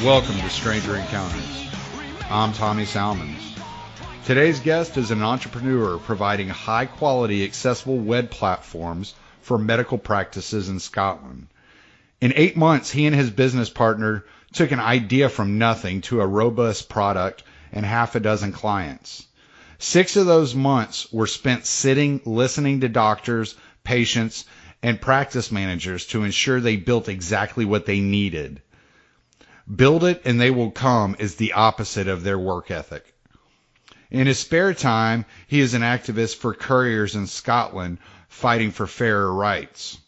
Welcome to Stranger Encounters. I'm Tommy Salmons. Today's guest is an entrepreneur providing high-quality, accessible web platforms for medical practices in Scotland. In 8 months, he and his business partner took an idea from nothing to a robust product and half a dozen clients. 6 of those months were spent sitting, listening to doctors, patients, and practice managers to ensure they built exactly what they needed. Build it and they will come is the opposite of their work ethic. In his spare time, he is an activist for couriers in Scotland fighting for fairer rights.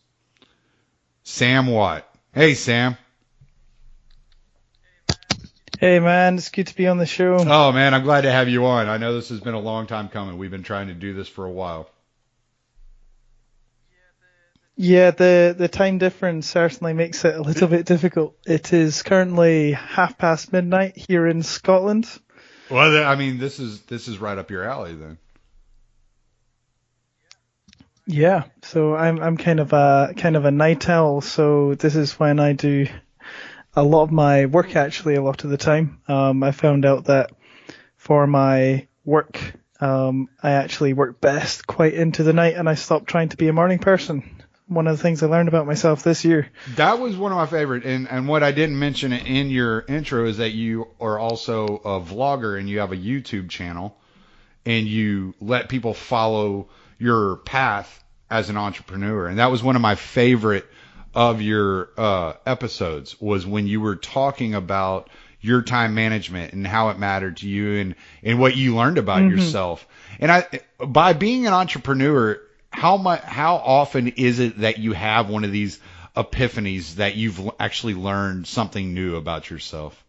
Sam Watt. Hey, Sam. Hey, man. It's good to be on the show. Oh, man, I'm glad to have you on. I know this has been a long time coming. We've been trying to do this for a while. Yeah, the time difference certainly makes it a little bit difficult. It is currently midnight here in Scotland. Well, I mean, this is right up your alley then. Yeah, so I'm kind of a night owl, so this is when I do a lot of my work actually a lot of the time. I found out that for my work, I actually work best quite into the night, and I stopped trying to be a morning person. One of the things I learned about myself this year. That was one of my favorite, and what I didn't mention in your intro is that you are also a vlogger and you have a YouTube channel, and you let people follow your path as an entrepreneur. And that was one of my favorite of your episodes, was when you were talking about your time management and how it mattered to you and what you learned about yourself. And by being an entrepreneur, how often is it that you have one of these epiphanies that you've actually learned something new about yourself?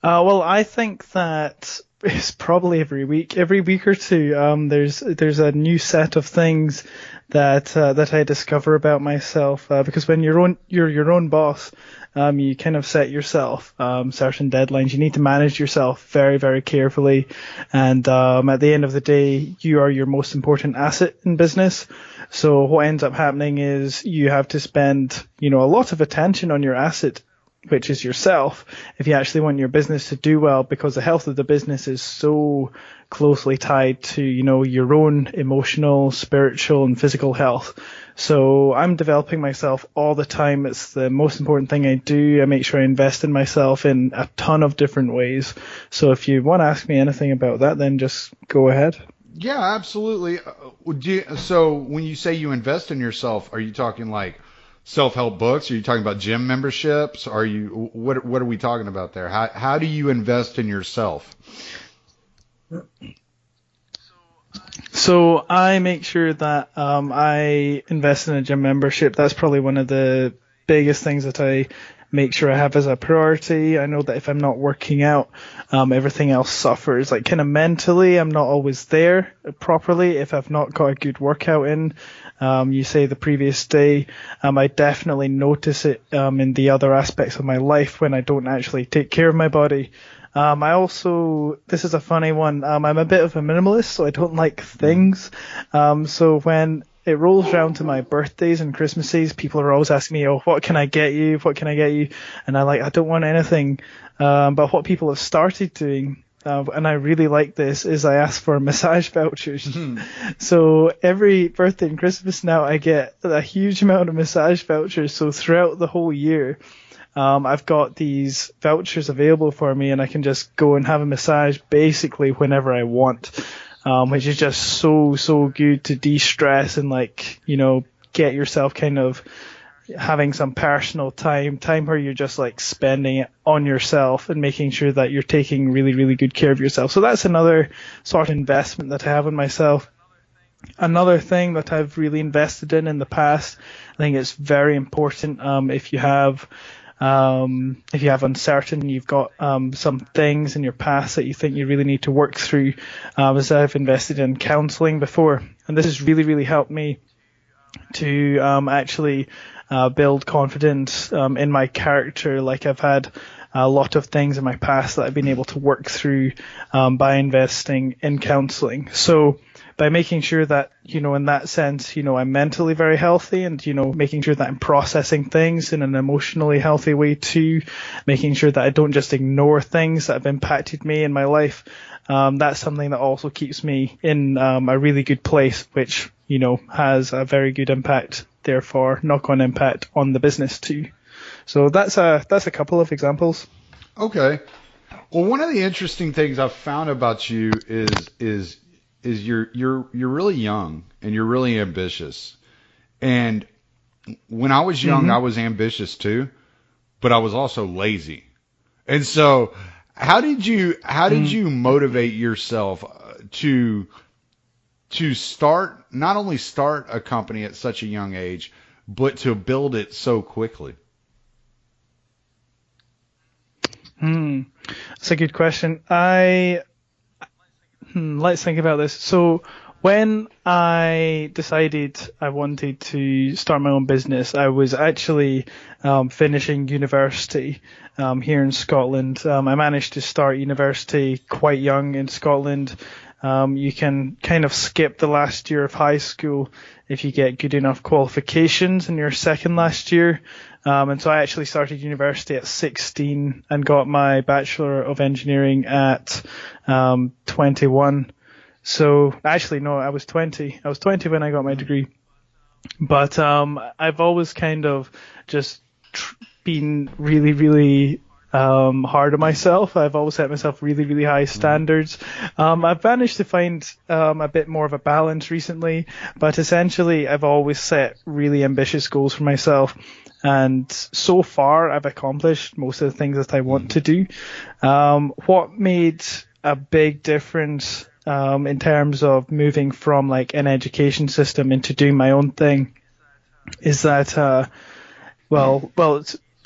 Well, I think that it's probably every week or two. There's a new set of things that I discover about myself, because when you're your own boss, you kind of set yourself certain deadlines. You need to manage yourself very, very carefully, and at the end of the day, you are your most important asset in business. So what ends up happening is you have to spend, a lot of attention on your asset, which is yourself, if you actually want your business to do well, because the health of the business is so closely tied to, your own emotional, spiritual, and physical health. So I'm developing myself all the time. It's the most important thing I do. I make sure I invest in myself in a ton of different ways. So if you want to ask me anything about that, then just go ahead. Yeah, absolutely. So when you say you invest in yourself, are you talking like self-help books? Are you talking about gym memberships? What are we talking about there? How do you invest in yourself? So I make sure that I invest in a gym membership. That's probably one of the biggest things that I make sure I have as a priority. I know that if I'm not working out, everything else suffers. Like kind of mentally, I'm not always there properly if I've not got a good workout in. You say the previous day, I definitely notice it in the other aspects of my life when I don't actually take care of my body. This is a funny one, I'm a bit of a minimalist, so I don't like things. So when it rolls around to my birthdays and Christmases, people are always asking me, what can I get you? What can I get you? And I don't want anything. But what people have started doing, and I really like this, is I ask for massage vouchers. So every birthday and Christmas now I get a huge amount of massage vouchers. So throughout the whole year, I've got these vouchers available for me, and I can just go and have a massage basically whenever I want, which is just so good to de-stress and get yourself kind of having some personal time where you're just spending it on yourself and making sure that you're taking really, really good care of yourself. So that's another sort of investment that I have in myself. Another thing that I've really invested in the past, I think it's very important, if you have uncertain, you've got some things in your past that you think you really need to work through, as I've invested in counseling before, and this has really, really helped me to actually build confidence in my character. I've had a lot of things in my past that I've been able to work through by investing in counseling. So by making sure that, in that sense, I'm mentally very healthy and, making sure that I'm processing things in an emotionally healthy way too, making sure that I don't just ignore things that have impacted me in my life. That's something that also keeps me in a really good place, which, has a very good impact, therefore knock-on impact on the business too. So that's a couple of examples. Okay. Well, one of the interesting things I've found about you is you're really young and you're really ambitious. And when I was young, I was ambitious too, but I was also lazy. And so, how did you motivate yourself to not only start a company at such a young age, but to build it so quickly? That's a good question. Let's think about this. So when I decided I wanted to start my own business, I was actually finishing university here in Scotland. I managed to start university quite young in Scotland. You can kind of skip the last year of high school if you get good enough qualifications in your second last year. And so I actually started university at 16 and got my Bachelor of Engineering at 21. So actually, no, I was 20. I was 20 when I got my degree. But I've always kind of just been really, really hard on myself. I've always set myself really, really high standards. I've managed to find a bit more of a balance recently, but essentially I've always set really ambitious goals for myself. And so far I've accomplished most of the things that I want to do. What made a big difference in terms of moving from like an education system into doing my own thing is that,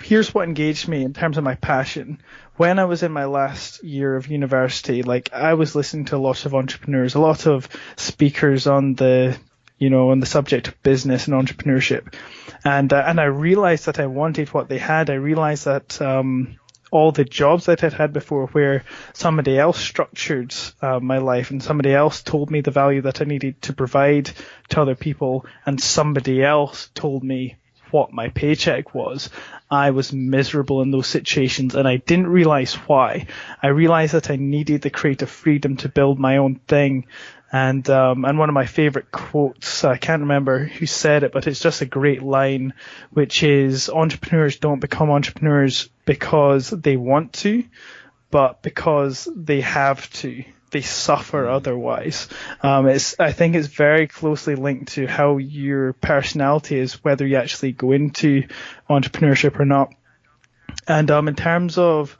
here's what engaged me in terms of my passion. When I was in my last year of university, like I was listening to a lot of entrepreneurs, a lot of speakers on the subject of business and entrepreneurship. And I realized that I wanted what they had. I realized that all the jobs that I'd had before where somebody else structured my life and somebody else told me the value that I needed to provide to other people and somebody else told me what my paycheck was, I was miserable in those situations and I didn't realize why. I realized that I needed the creative freedom to build my own thing. And one of my favorite quotes, I can't remember who said it, but it's just a great line, which is entrepreneurs don't become entrepreneurs because they want to, but because they have to. They suffer otherwise. I think it's very closely linked to how your personality is, whether you actually go into entrepreneurship or not. And in terms of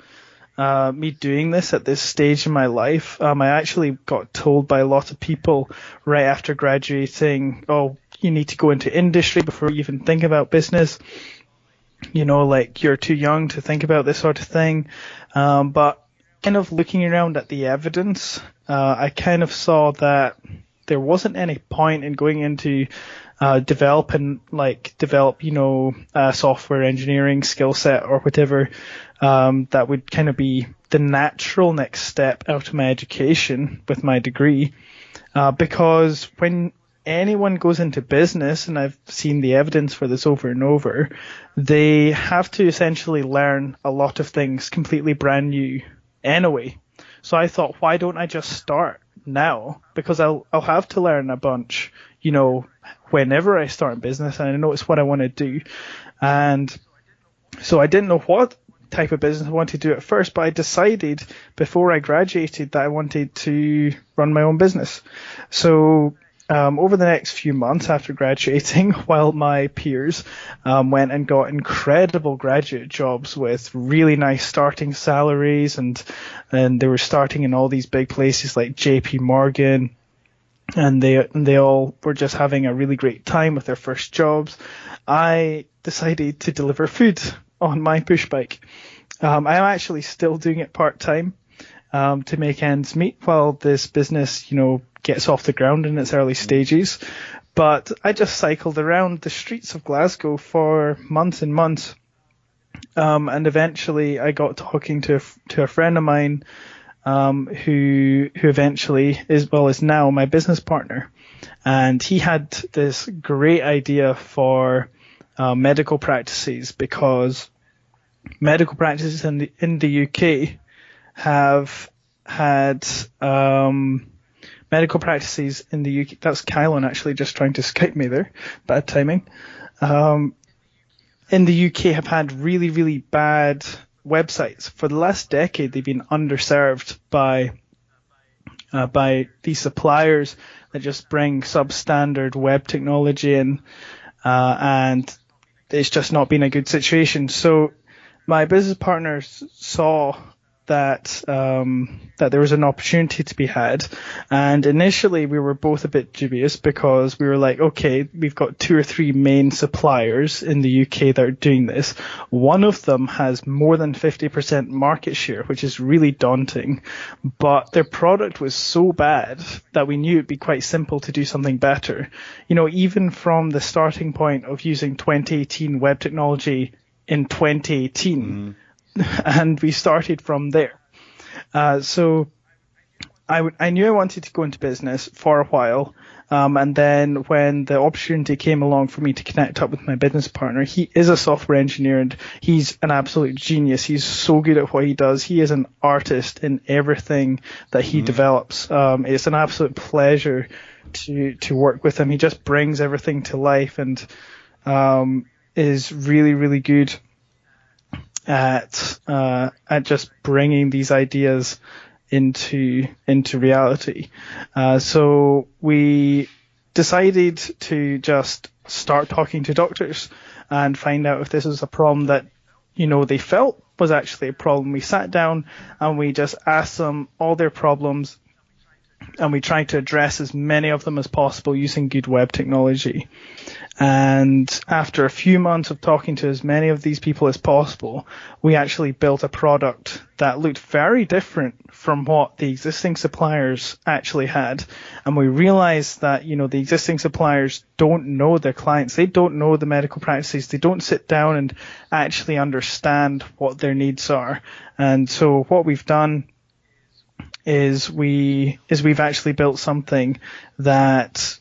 me doing this at this stage in my life, I actually got told by a lot of people right after graduating, oh, you need to go into industry before you even think about business. Like you're too young to think about this sort of thing. But kind of looking around at the evidence, I kind of saw that there wasn't any point in going into develop a software engineering skill set or whatever that would kind of be the natural next step out of my education with my degree, because when anyone goes into business, and I've seen the evidence for this over and over, they have to essentially learn a lot of things completely brand new anyway. So I thought, why don't I just start now? Because I'll have to learn a bunch, whenever I start a business, and I know it's what I want to do. And so I didn't know what type of business I wanted to do at first, but I decided before I graduated that I wanted to run my own business. So over the next few months after graduating, while my peers went and got incredible graduate jobs with really nice starting salaries, and they were starting in all these big places like JP Morgan, and they all were just having a really great time with their first jobs, I decided to deliver food on my push bike. I'm actually still doing it part-time to make ends meet while this business, gets off the ground in its early stages. But I just cycled around the streets of Glasgow for months and months. And eventually I got talking to a friend of mine who eventually is now my business partner. And he had this great idea for medical practices, because medical practices in the UK have had medical practices in the UK. That's Kylon actually just trying to Skype me there. Bad timing. In the UK have had really, really bad websites. For the last decade, they've been underserved by these suppliers that just bring substandard web technology in, and it's just not been a good situation. So my business partners saw that there was an opportunity to be had, and initially we were both a bit dubious, because we were like, okay, we've got 2 or 3 main suppliers in the UK that are doing this. One of them has more than 50% market share, which is really daunting, but their product was so bad that we knew it'd be quite simple to do something better. Even from the starting point of using 2018 web technology in 2018, and we started from there. So I knew I wanted to go into business for a while. And then when the opportunity came along for me to connect up with my business partner, he is a software engineer and he's an absolute genius. He's so good at what he does. He is an artist in everything that he develops. It's an absolute pleasure to work with him. He just brings everything to life and is really, really good at just bringing these ideas into reality. So we decided to just start talking to doctors and find out if this was a problem that they felt was actually a problem. We sat down and we just asked them all their problems, and we tried to address as many of them as possible using good web technology. And after a few months of talking to as many of these people as possible, we actually built a product that looked very different from what the existing suppliers actually had. And we realized that, the existing suppliers don't know their clients. They don't know the medical practices. They don't sit down and actually understand what their needs are. And so what we've done is we've actually built something that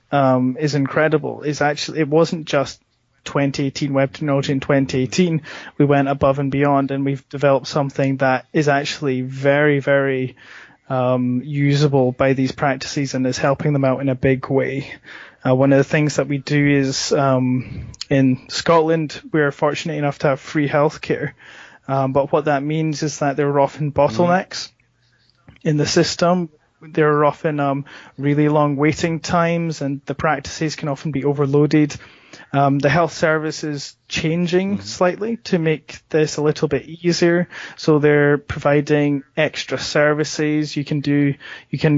is incredible. It wasn't just 2018 web technology in 2018. We went above and beyond, and we've developed something that is actually very, very usable by these practices and is helping them out in a big way. One of the things that we do is in Scotland, we're fortunate enough to have free healthcare. But what that means is that there are often bottlenecks in the system. There are often really long waiting times, and the practices can often be overloaded. The health service is changing slightly to make this a little bit easier. So they're providing extra services. You can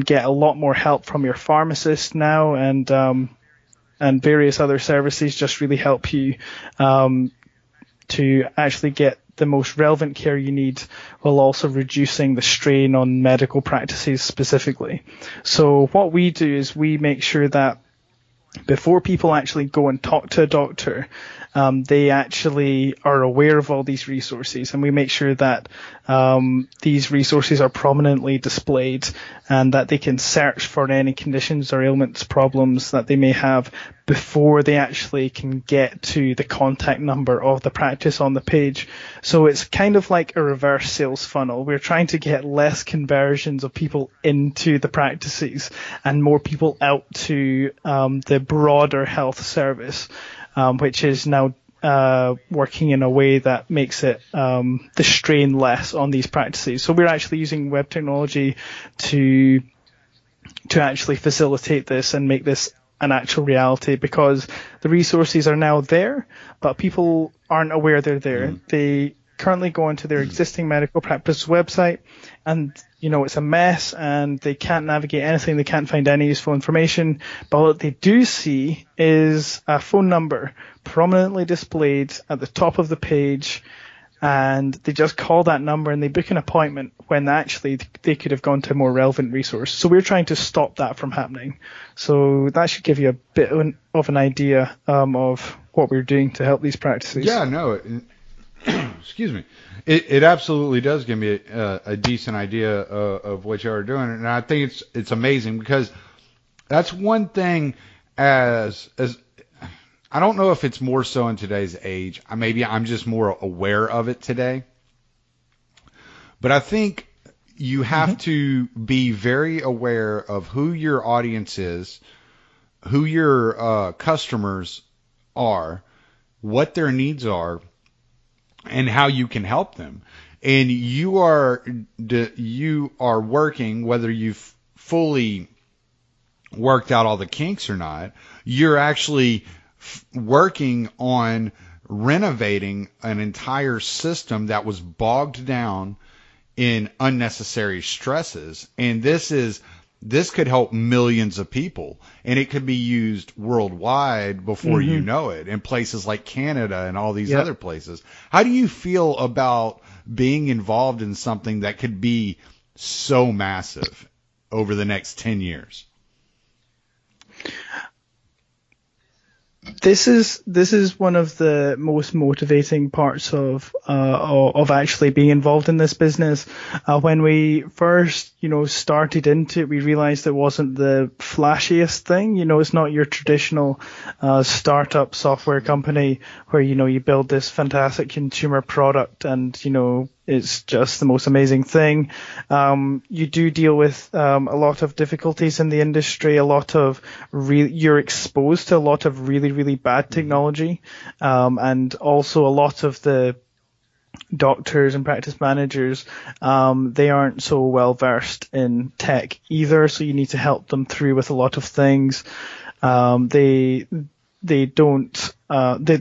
get a lot more help from your pharmacist now, and various other services just really help you to actually get the most relevant care you need, while also reducing the strain on medical practices specifically. So what we do is we make sure that before people actually go and talk to a doctor, they actually are aware of all these resources, and we make sure that these resources are prominently displayed and that they can search for any conditions or ailments, problems that they may have before they actually can get to the contact number of the practice on the page. So it's kind of like a reverse sales funnel. We're trying to get less conversions of people into the practices and more people out to the broader health service, which is now working in a way that makes it the strain less on these practices. So we're actually using web technology to actually facilitate this and make this an actual reality, because the resources are now there, but people aren't aware they're there. They currently go into their existing medical practice website, and it's a mess, and they can't navigate anything. They can't find any useful information. But what they do see is a phone number prominently displayed at the top of the page, and they just call that number and they book an appointment when actually they could have gone to a more relevant resource. So we're trying to stop that from happening. So that should give you a bit of an idea of what we're doing to help these practices. Yeah, no, excuse me, it absolutely does give me a decent idea of what you are doing, and I think it's amazing because that's one thing as I don't know if it's more so in today's age. Maybe I'm just more aware of it today, but I think you have to be very aware of who your audience is, who your customers are, what their needs are, and how you can help them. And you are working, whether you've fully worked out all the kinks or not, you're actually working on renovating an entire system that was bogged down in unnecessary stresses. And this could help millions of people, and it could be used worldwide before you know it, in places like Canada and all these other places. How do you feel about being involved in something that could be so massive over the next 10 years? This is one of the most motivating parts of actually being involved in this business. When we first, started into it, we realized it wasn't the flashiest thing. It's not your traditional startup software company where you build this fantastic consumer product and it's just the most amazing thing. You do deal with a lot of difficulties in the industry. You're exposed to a lot of really, really bad technology, and also a lot of the doctors and practice managers, they aren't so well versed in tech either. So you need to help them through with a lot of things. They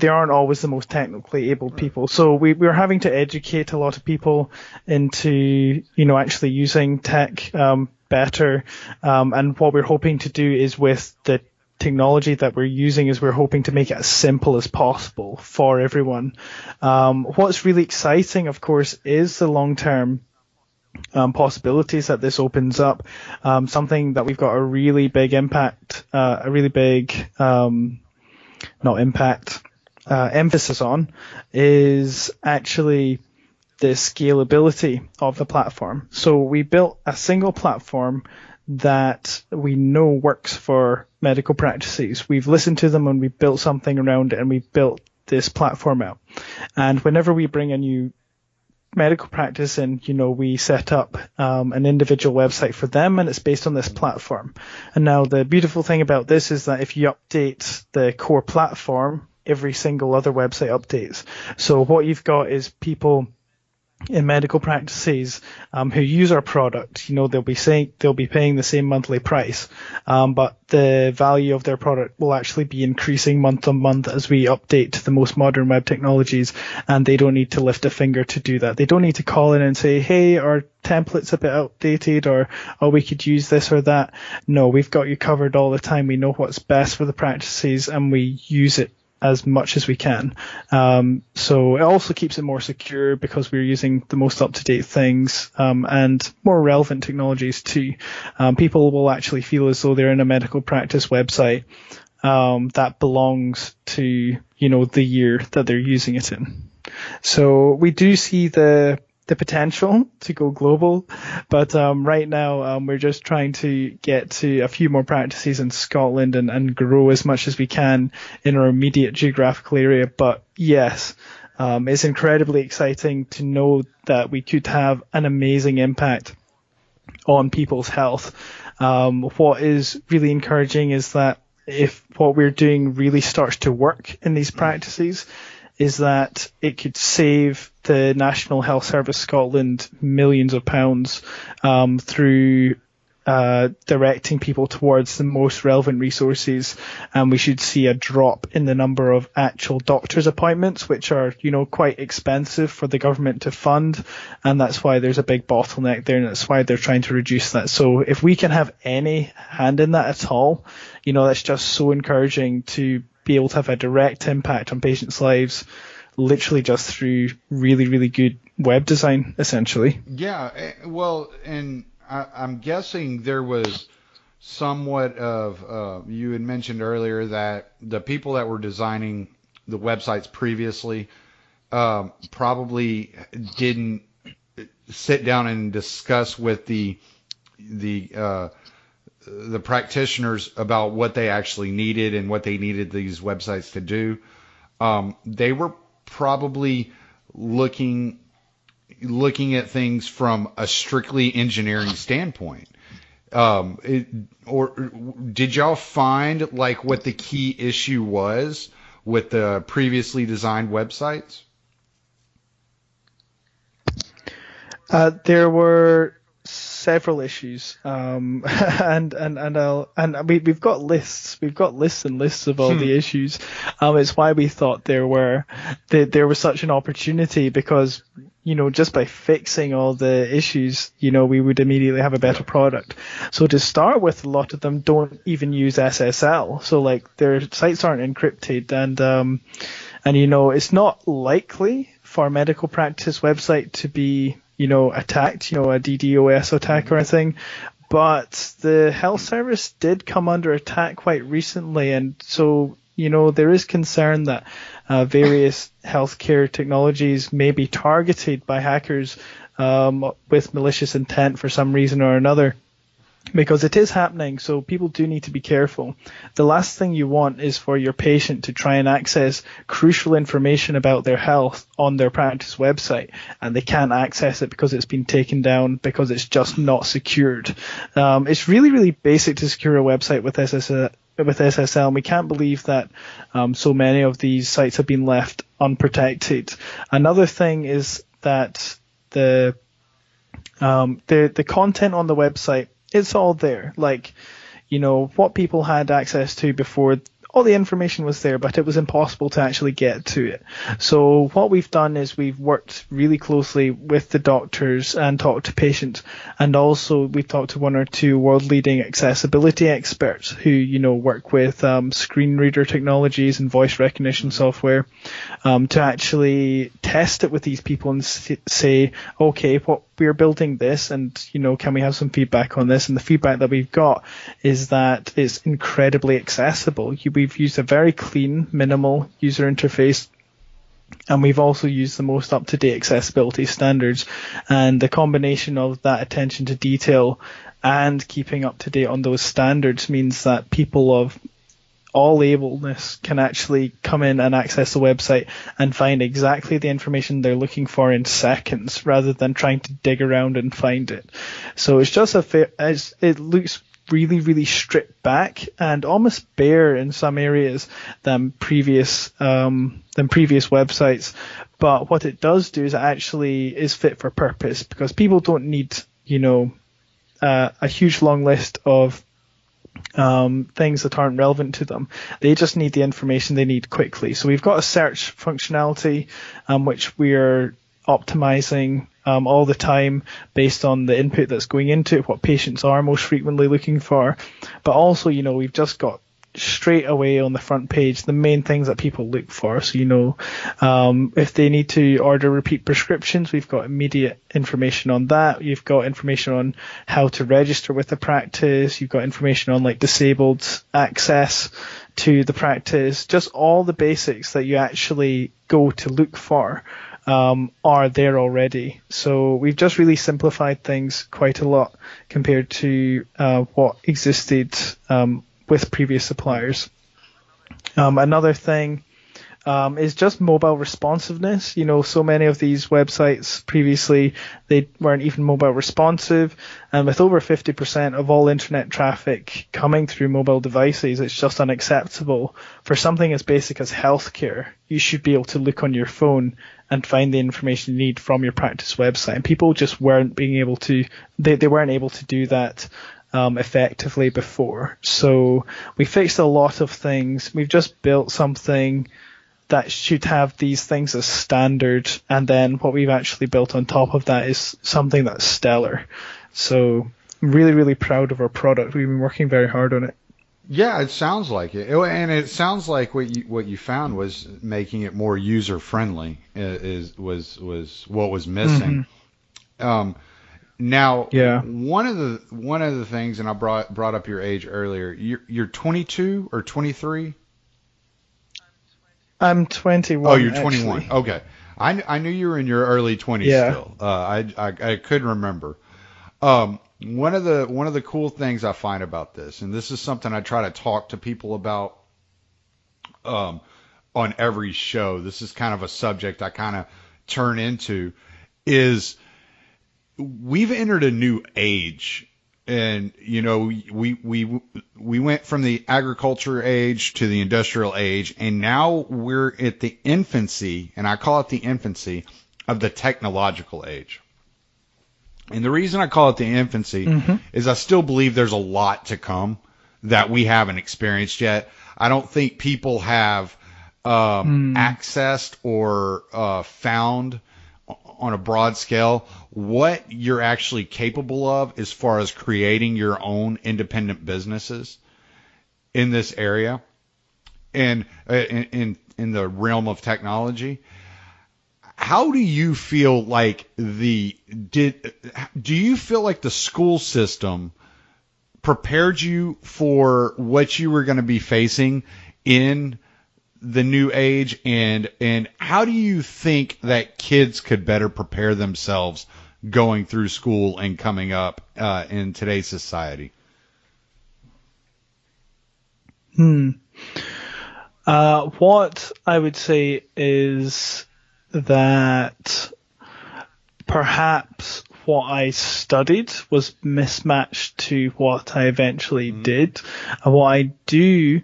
aren't always the most technically able people. So we're having to educate a lot of people into, actually using tech, better. And what we're hoping to do is with the technology that we're using is we're hoping to make it as simple as possible for everyone. What's really exciting, of course, is the long-term possibilities that this opens up. Something that we've got a really big impact, emphasis on is actually the scalability of the platform. So we built a single platform that we know works for medical practices. We've listened to them and we built something around it, and we built this platform out. And whenever we bring a new medical practice in, we set up an individual website for them, and it's based on this platform. And now the beautiful thing about this is that if you update the core platform, every single other website updates. So what you've got is people in medical practices who use our product. They'll be paying the same monthly price, but the value of their product will actually be increasing month on month as we update to the most modern web technologies, and they don't need to lift a finger to do that. They don't need to call in and say, hey, our template's a bit outdated, or we could use this or that. No, we've got you covered all the time. We know what's best for the practices, and we use it as much as we can. So it also keeps it more secure because we're using the most up-to-date things, and more relevant technologies too. People will actually feel as though they're in a medical practice website that belongs to, the year that they're using it in. So we do see the potential to go global, but right now we're just trying to get to a few more practices in Scotland and grow as much as we can in our immediate geographical area. But yes, it's incredibly exciting to know that we could have an amazing impact on people's health. What is really encouraging is that if what we're doing really starts to work in these practices, is that it could save the National Health Service Scotland millions of pounds through directing people towards the most relevant resources, and we should see a drop in the number of actual doctor's appointments, which are, quite expensive for the government to fund, and that's why there's a big bottleneck there, and that's why they're trying to reduce that. So if we can have any hand in that at all, that's just so encouraging to be able to have a direct impact on patients' lives, literally just through really, really good web design, essentially. Yeah, well, and I'm guessing there was somewhat of, you had mentioned earlier that the people that were designing the websites previously, probably didn't sit down and discuss with the practitioners about what they actually needed and what they needed these websites to do. They were probably looking at things from a strictly engineering standpoint. Or did y'all find like what the key issue was with the previously designed websites? There were several issues, and we've got lists and lists of all the issues. It's why we thought there was such an opportunity, because just by fixing all the issues, we would immediately have a better product. So to start with, a lot of them don't even use SSL, so like their sites aren't encrypted, and it's not likely for a medical practice website to be attacked, a DDoS attack or anything. But the health service did come under attack quite recently, and so there is concern that various healthcare technologies may be targeted by hackers with malicious intent for some reason or another, because it is happening. So people do need to be careful. The last thing you want is for your patient to try and access crucial information about their health on their practice website, and they can't access it because it's been taken down, because it's just not secured. It's really, really basic to secure a website with SSL, and we can't believe that so many of these sites have been left unprotected. Another thing is that the content on the website, it's all there. Like, what people had access to before, all the information was there, but it was impossible to actually get to it. So what we've done is we've worked really closely with the doctors and talked to patients, and also we've talked to one or two world-leading accessibility experts who, work with screen reader technologies and voice recognition software to actually test it with these people and say, okay, we're building this, and can we have some feedback on this? And the feedback that we've got is that it's incredibly accessible. We've used a very clean, minimal user interface, and we've also used the most up-to-date accessibility standards. And the combination of that attention to detail and keeping up to date on those standards means that people of all ableness can actually come in and access the website and find exactly the information they're looking for in seconds, rather than trying to dig around and find it. So it's just it looks really, really stripped back and almost bare in some areas than previous websites. But what it does do is it actually is fit for purpose, because people don't need a huge long list of things that aren't relevant to them. They just need the information they need quickly. So we've got a search functionality which we're optimizing all the time based on the input that's going into it, what patients are most frequently looking for. But also, we've just got straight away on the front page the main things that people look for. So if they need to order repeat prescriptions, we've got immediate information on that. You've got information on how to register with the practice. You've got information on like disabled access to the practice. Just all the basics that you actually go to look for are there already. So we've just really simplified things quite a lot compared to what existed with previous suppliers. Another thing is just mobile responsiveness. So many of these websites previously, they weren't even mobile responsive, and with over 50% of all internet traffic coming through mobile devices, it's just unacceptable. For something as basic as healthcare, you should be able to look on your phone and find the information you need from your practice website, and people just weren't able to do that effectively before. So we fixed a lot of things. We've just built something that should have these things as standard, and then what we've actually built on top of that is something that's stellar. So I'm really, really proud of our product. We've been working very hard on it. Yeah, it sounds like it, and it sounds like what you found was making it more user friendly was what was missing. Mm-hmm. Now, yeah. One of the things, and I brought up your age earlier. You're 22 or 23? I'm 21. Oh, you're 21. Actually. Okay. I knew you were in your early 20s Yeah. still. I couldn't remember. One of the cool things I find about this, and this is something I try to talk to people about um, on every show. This is kind of a subject I kind of turn into, is we've entered a new age. And we went from the agriculture age to the industrial age, and now we're at the infancy, and I call it the infancy of the technological age. And the reason I call it the infancy is I still believe there's a lot to come that we haven't experienced yet. I don't think people have accessed or found on a broad scale what you're actually capable of as far as creating your own independent businesses in this area and in the realm of technology. How do you feel like do you feel like the school system prepared you for what you were going to be facing in the new age, and how do you think that kids could better prepare themselves going through school and coming up in today's society? What I would say is that perhaps what I studied was mismatched to what I eventually did. And what I do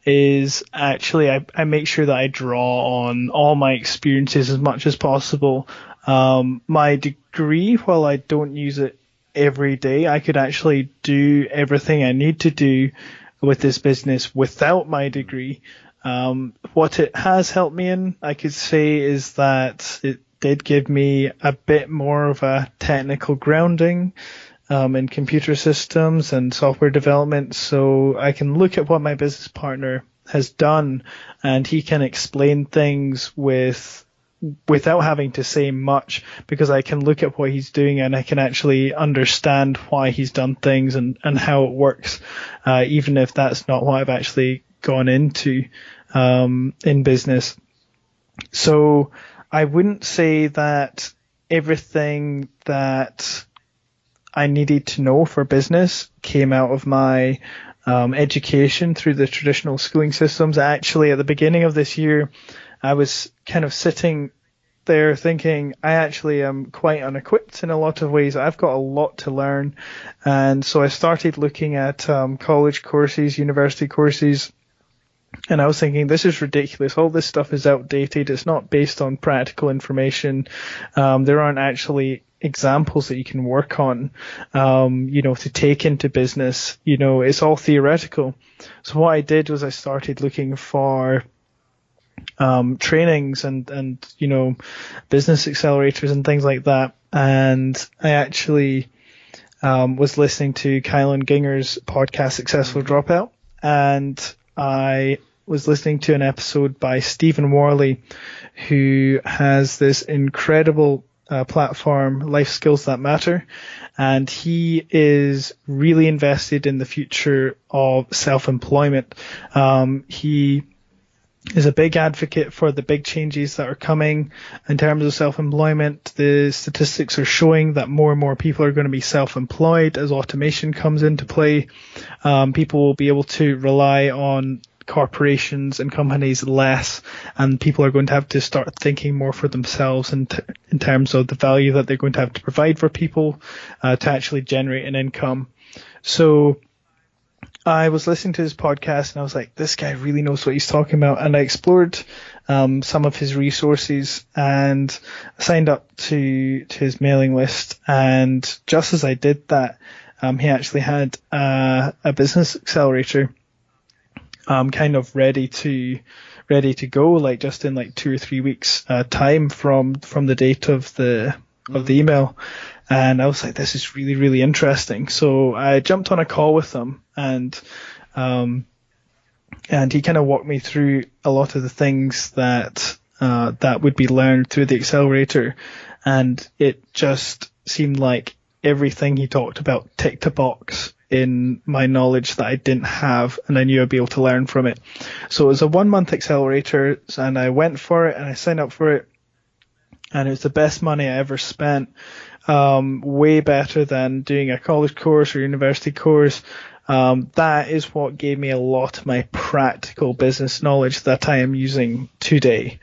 is actually I make sure that I draw on all my experiences as much as possible. My degree, while I don't use it every day, I could actually do everything I need to do with this business without my degree. What it has helped me in, I could say, is that it did give me a bit more of a technical grounding in computer systems and software development, so I can look at what my business partner has done and he can explain things without having to say much, because I can look at what he's doing and I can actually understand why he's done things and how it works, even if that's not what I've actually gone into in business. So I wouldn't say that everything that I needed to know for business came out of my education through the traditional schooling systems. Actually, at the beginning of this year, I was kind of sitting there thinking I actually am quite unequipped in a lot of ways. I've got a lot to learn. And so I started looking at college courses, university courses, and I was thinking, this is ridiculous. All this stuff is outdated. It's not based on practical information. There aren't actually examples that you can work on, to take into business. It's all theoretical. So what I did was I started looking for trainings and business accelerators and things like that. And I actually was listening to Kylan Ginger's podcast, Successful Dropout, and I was listening to an episode by Stephen Worley, who has this incredible platform, Life Skills That Matter, and he is really invested in the future of self-employment. He is a big advocate for the big changes that are coming in terms of self-employment. The statistics are showing that more and more people are going to be self-employed as automation comes into play. People will be able to rely on corporations and companies less, and people are going to have to start thinking more for themselves in terms of the value that they're going to have to provide for people to actually generate an income. So I was listening to his podcast and I was like, this guy really knows what he's talking about. And I explored some of his resources and signed up to his mailing list. And just as I did that, he actually had a business accelerator kind of ready to go, like just in like 2 or 3 weeks time from the date of the email. And I was like, this is really, really interesting. So I jumped on a call with him, and he kind of walked me through a lot of the things that would be learned through the accelerator. And it just seemed like everything he talked about ticked a box in my knowledge that I didn't have, and I knew I'd be able to learn from it. So it was a 1-month accelerator, and I went for it and I signed up for it. and it was the best money I ever spent. Way better than doing a college course or university course. That is what gave me a lot of my practical business knowledge that I am using today.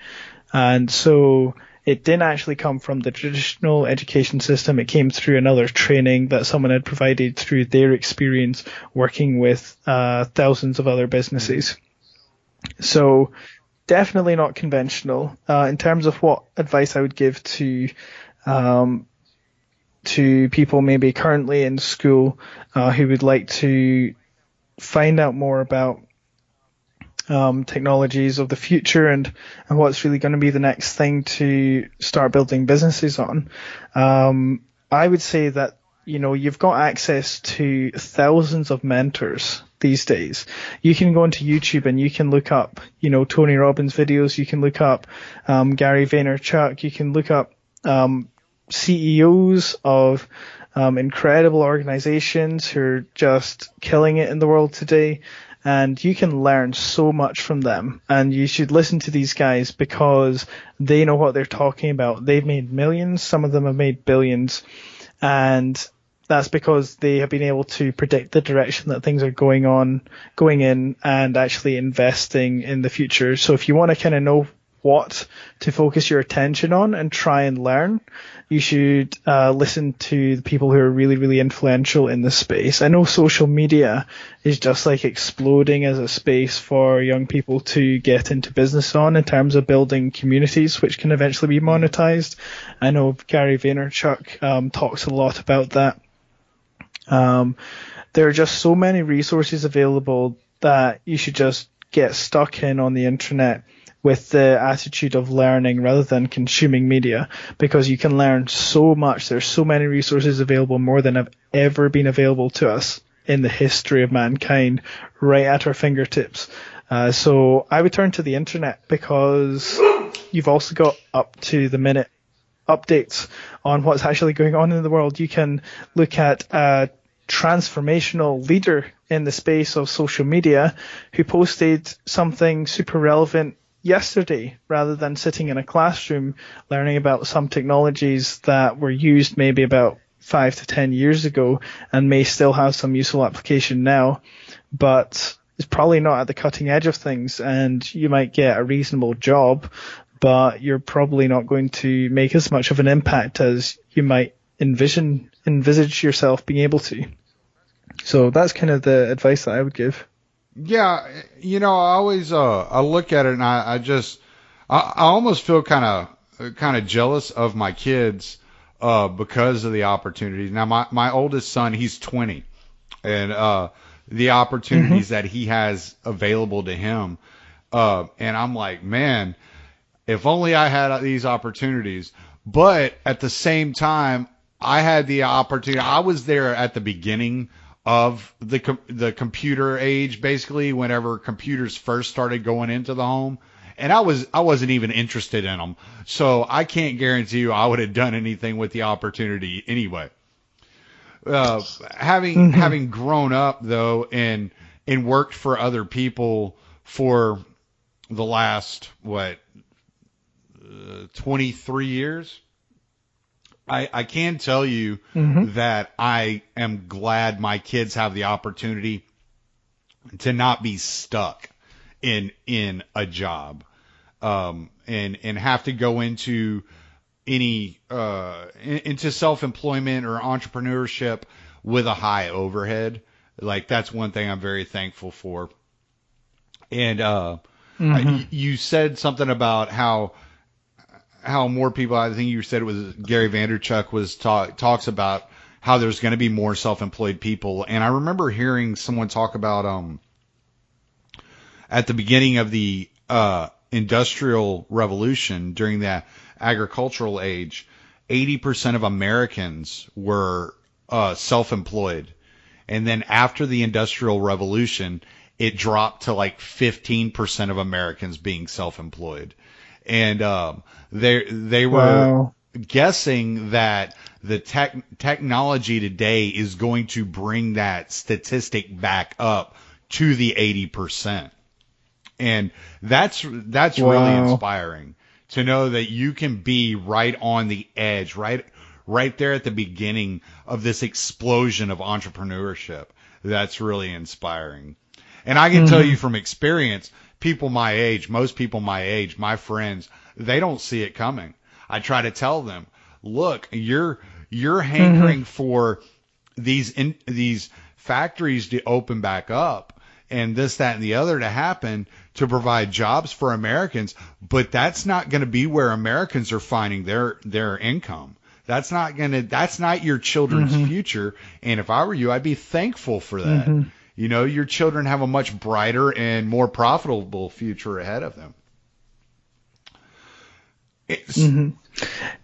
And so it didn't actually come from the traditional education system. It came through another training that someone had provided through their experience working with thousands of other businesses. So definitely not conventional. In terms of what advice I would give to people maybe currently in school who would like to find out more about technologies of the future and what's really going to be the next thing to start building businesses on. I would say that, you've got access to thousands of mentors these days. You can go into YouTube and you can look up, Tony Robbins videos. You can look up Gary Vaynerchuk. You can look up CEOs of incredible organizations who are just killing it in the world today. And you can learn so much from them. And you should listen to these guys because they know what they're talking about. They've made millions. Some of them have made billions. And that's because they have been able to predict the direction that things are going in, and actually investing in the future. So if you want to kind of know what to focus your attention on and try and learn, you should listen to the people who are really, really influential in this space. I know social media is just like exploding as a space for young people to get into business on in terms of building communities, which can eventually be monetized. I know Gary Vaynerchuk talks a lot about that. There are just so many resources available that you should just get stuck in on the internet with the attitude of learning rather than consuming media, because you can learn so much. There's so many resources available, more than have ever been available to us in the history of mankind, right at our fingertips. So I would turn to the internet, because you've also got up to the minute updates on what's actually going on in the world. You can look at a transformational leader in the space of social media who posted something super relevant yesterday, rather than sitting in a classroom learning about some technologies that were used maybe about 5 to 10 years ago and may still have some useful application now, but it's probably not at the cutting edge of things. And you might get a reasonable job, but you're probably not going to make as much of an impact as you might envisage yourself being able to. So that's kind of the advice that I would give. Yeah, I always I look at it and I almost feel kind of jealous of my kids because of the opportunities. Now my oldest son, he's 20, and the opportunities that he has available to him, and I'm like, man, if only I had these opportunities. But at the same time, I had the opportunity. I was there at the beginning of the computer age, basically, whenever computers first started going into the home, and I wasn't even interested in them, so I can't guarantee you I would have done anything with the opportunity anyway. Having grown up though and worked for other people for the last 23 years. I can tell you that I am glad my kids have the opportunity to not be stuck in a job, and have to go into into self-employment or entrepreneurship with a high overhead. Like, that's one thing I'm very thankful for. And you said something about how more people, I think you said it was Gary Vaynerchuk, talks about how there's going to be more self-employed people. And I remember hearing someone talk about at the beginning of the Industrial Revolution, during the agricultural age, 80% of Americans were self-employed. And then after the Industrial Revolution, it dropped to like 15% of Americans being self-employed. And they were guessing that the technology today is going to bring that statistic back up to the 80%. And that's really inspiring to know that you can be right on the edge, right there at the beginning of this explosion of entrepreneurship. That's really inspiring. And I can tell you from experience, people my age, most people my age, my friends, they don't see it coming. I try to tell them, look, you're hankering for these factories to open back up and this, that, and the other to happen to provide jobs for Americans, but that's not going to be where Americans are finding their income. That's not your children's future. And if I were you, I'd be thankful for that. You know, your children have a much brighter and more profitable future ahead of them.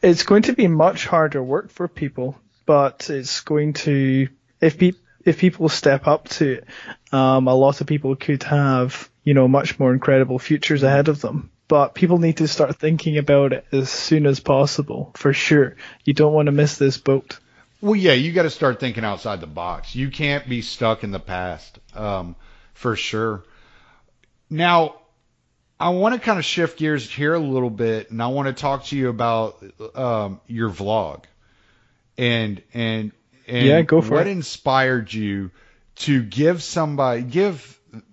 It's going to be much harder work for people, but it's going to, if people step up to it, a lot of people could have, you know, much more incredible futures ahead of them. But people need to start thinking about it as soon as possible, for sure. You don't want to miss this boat. Well, yeah, you got to start thinking outside the box. You can't be stuck in the past, for sure. Now, I want to kind of shift gears here a little bit, and I want to talk to you about your vlog, and yeah, go for what it. inspired you to give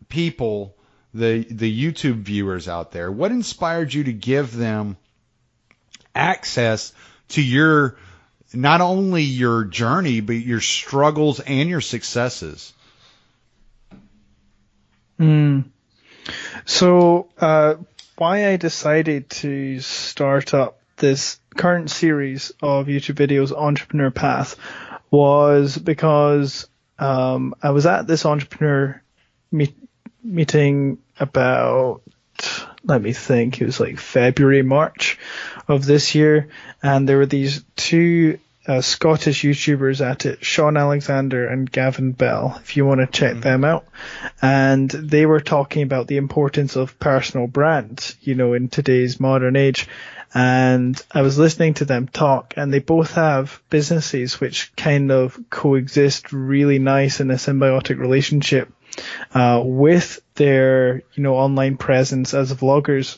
people, the YouTube viewers out there, what inspired you to give them access to not only your journey, but your struggles and your successes? So, why I decided to start up this current series of YouTube videos, Entrepreneur Path, was because I was at this entrepreneur meeting about, let me think, it was like February, March of this year, and there were these two Scottish YouTubers at it, Sean Alexander and Gavin Bell, if you want to check them out. And they were talking about the importance of personal brand, you know, in today's modern age. And I was listening to them talk, and they both have businesses which kind of coexist really nice in a symbiotic relationship with their, you know, online presence as vloggers.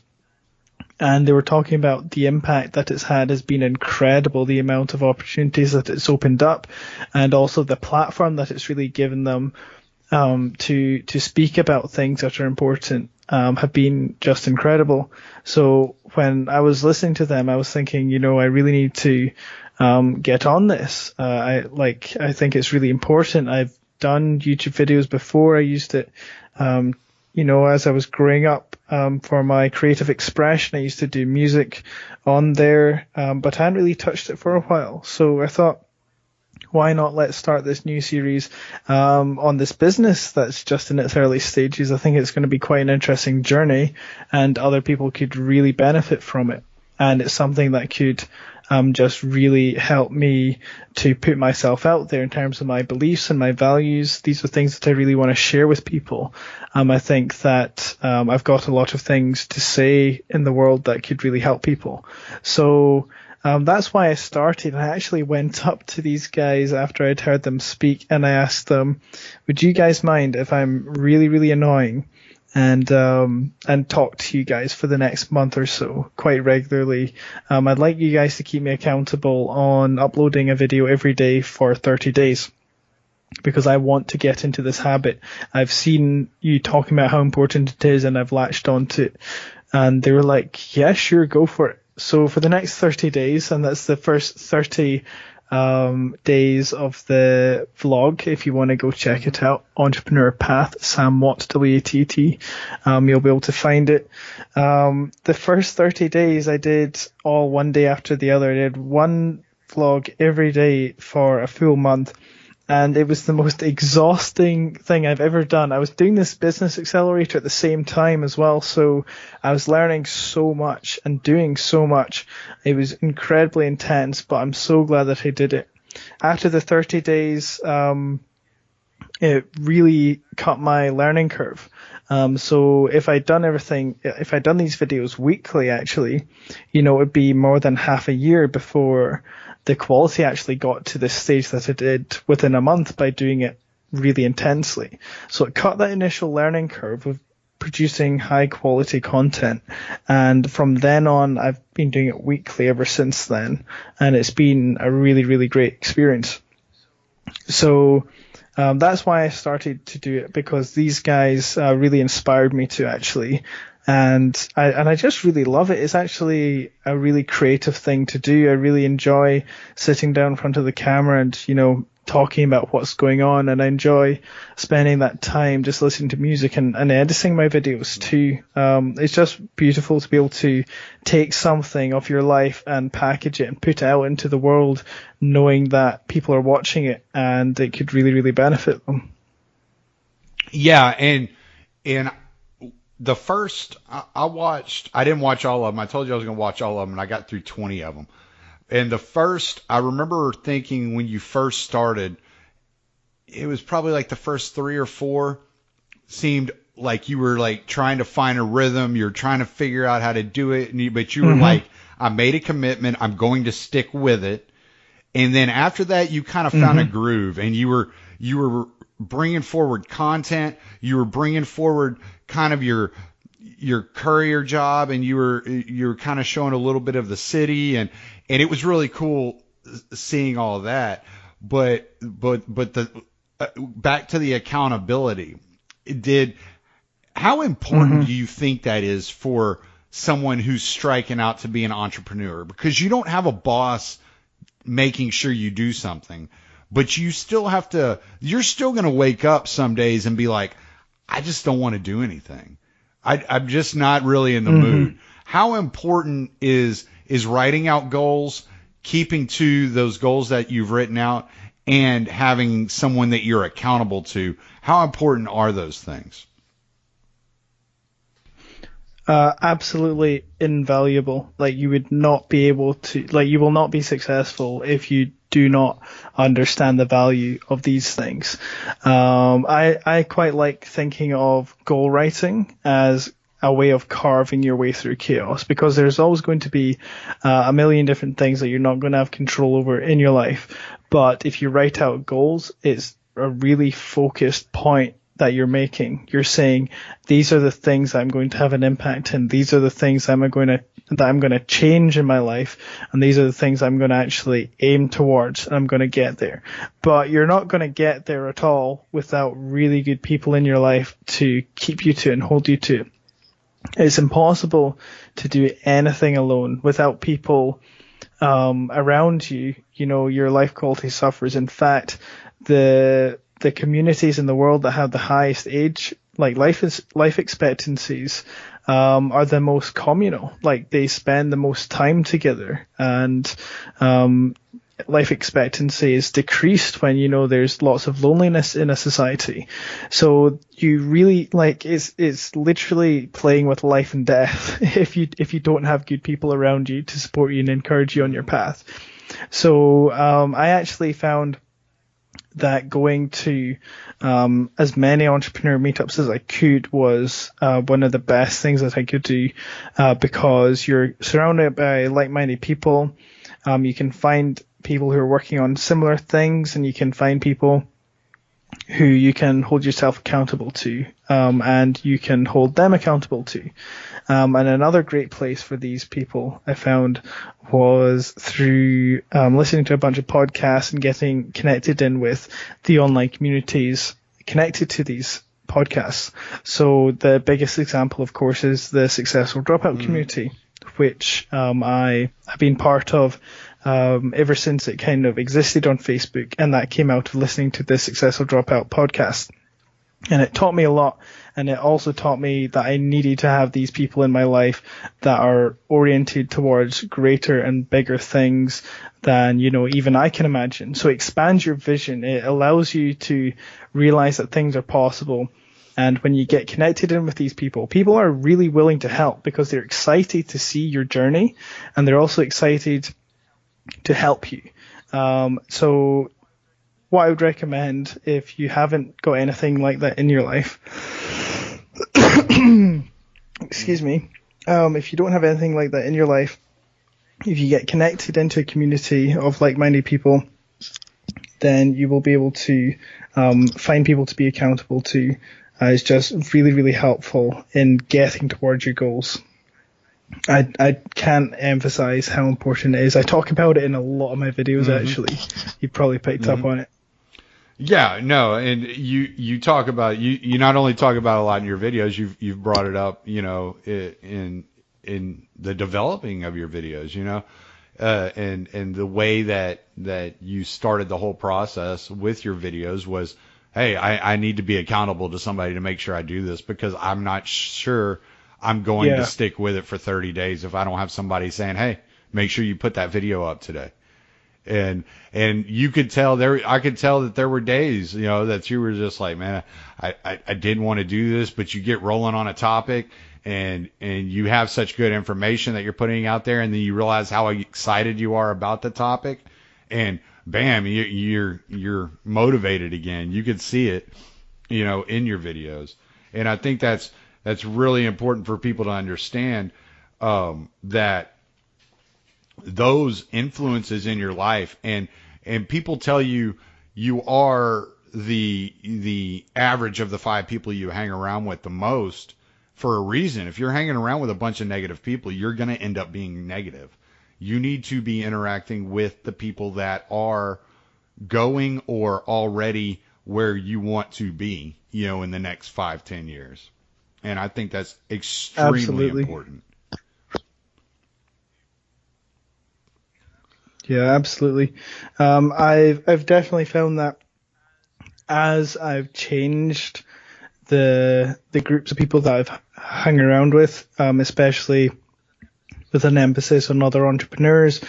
And they were talking about the impact that it's had has been incredible, the amount of opportunities that it's opened up, and also the platform that it's really given them to speak about things that are important have been just incredible. So when I was listening to them, I was thinking, you know, I really need to get on this. I think it's really important. I've done YouTube videos before. I used it you know, as I was growing up, for my creative expression. I used to do music on there, but I hadn't really touched it for a while. So I thought, why not let's start this new series on this business that's just in its early stages. I think it's going to be quite an interesting journey, and other people could really benefit from it. And it's something that could just really help me to put myself out there in terms of my beliefs and my values. These are things that I really want to share with people. I think that I've got a lot of things to say in the world that could really help people. So that's why I started. I actually went up to these guys after I'd heard them speak, and I asked them, would you guys mind if I'm really, really annoying and talk to you guys for the next month or so quite regularly? I'd like you guys to keep me accountable on uploading a video every day for 30 days. Because I want to get into this habit. I've seen you talking about how important it is, and I've latched onto it. And they were like, yeah, sure, go for it. So for the next 30 days, and that's the first 30 days of the vlog, if you want to go check it out, Entrepreneur Path, Sam Watt, W-A-T-T, you'll be able to find it. The first 30 days I did all one day after the other. I did one vlog every day for a full month. And it was the most exhausting thing I've ever done. I was doing this business accelerator at the same time as well. So I was learning so much and doing so much. It was incredibly intense, but I'm so glad that I did it. After the 30 days, it really cut my learning curve. So if I'd done these videos weekly, actually, you know, it would be more than half a year before the quality actually got to the stage that it did within a month by doing it really intensely. So it cut that initial learning curve of producing high quality content. And from then on, I've been doing it weekly ever since then. And it's been a really, really great experience. So that's why I started to do it, because these guys really inspired me to, actually. And I just really love it. It's actually a really creative thing to do. I really enjoy sitting down in front of the camera and, talking about what's going on. And I enjoy spending that time just listening to music and editing my videos too. It's just beautiful to be able to take something of your life and package it and put it out into the world, knowing that people are watching it and it could really, really benefit them. Yeah. And the first, I didn't watch all of them. I told you I was going to watch all of them, and I got through 20 of them. And the first, I remember thinking when you first started, it was probably like the first 3 or 4 seemed like you were like trying to find a rhythm. You're trying to figure out how to do it. But you were like, I made a commitment. I'm going to stick with it. And then after that, you kind of found a groove, and you were bringing forward content. You were bringing forward kind of your courier job, and you were kind of showing a little bit of the city, and it was really cool seeing all of that. But the back to the accountability, how important do you think that is for someone who's striking out to be an entrepreneur? Because you don't have a boss making sure you do something, but you still have to, you're still going to wake up some days and be like, I just don't want to do anything. I'm just not really in the mood. How important is writing out goals, keeping to those goals that you've written out, and having someone that you're accountable to? How important are those things? Absolutely invaluable. Like, you would not be able to, like, you will not be successful if you do not understand the value of these things. I quite like thinking of goal writing as a way of carving your way through chaos, because there's always going to be a million different things that you're not going to have control over in your life. But if you write out goals, it's a really focused point that you're making. You're saying, these are the things I'm going to have an impact in. These are the things that I'm going to change in my life, and these are the things I'm going to actually aim towards, and I'm going to get there. But you're not going to get there at all without really good people in your life to keep you to it and hold you to it. It's impossible to do anything alone without people around you. Your life quality suffers. In fact, the communities in the world that have the highest age, like life expectancies, are the most communal. Like, they spend the most time together, and life expectancy is decreased when there's lots of loneliness in a society. So you really, like, it's literally playing with life and death if you don't have good people around you to support you and encourage you on your path. So I actually found that going to as many entrepreneur meetups as I could was one of the best things that I could do, because you're surrounded by like-minded people. You can find people who are working on similar things, and you can find people who you can hold yourself accountable to, and you can hold them accountable to. And another great place for these people I found was through listening to a bunch of podcasts and getting connected in with the online communities connected to these podcasts. So the biggest example, of course, is the Successful Dropout community, which I have been part of ever since it kind of existed on Facebook, and that came out of listening to the Successful Dropout podcast. And it taught me a lot, and it also taught me that I needed to have these people in my life that are oriented towards greater and bigger things than, even I can imagine. So it expands your vision. It allows you to realize that things are possible. And when you get connected in with these people, people are really willing to help because they're excited to see your journey, and they're also excited to help you. So what I would recommend, if you haven't got anything like that in your life, excuse me, if you don't have anything like that in your life, if you get connected into a community of like-minded people, then you will be able to find people to be accountable to, is just really, really helpful in getting towards your goals. I can't emphasize how important it is. I talk about it in a lot of my videos, actually. You've probably picked up on it. Yeah, no, and you talk about, you not only talk about a lot in your videos, you've brought it up, in the developing of your videos, and the way that you started the whole process with your videos was, hey, I need to be accountable to somebody to make sure I do this, because I'm not sure I'm going to stick with it for 30 days if I don't have somebody saying, hey, make sure you put that video up today. And you could tell I could tell that there were days, that you were just like, man, I didn't want to do this, but you get rolling on a topic and you have such good information that you're putting out there, and then you realize how excited you are about the topic, and bam, you're motivated again. You could see it, in your videos. And I think that's really important for people to understand, that those influences in your life, and people tell you are the average of the 5 people you hang around with the most for a reason. If you're hanging around with a bunch of negative people, you're going to end up being negative. You need to be interacting with the people that are going or already where you want to be, in the next 5-10 years. And I think that's extremely important. Yeah, absolutely. I've definitely found that as I've changed the groups of people that I've hung around with, especially with an emphasis on other entrepreneurs,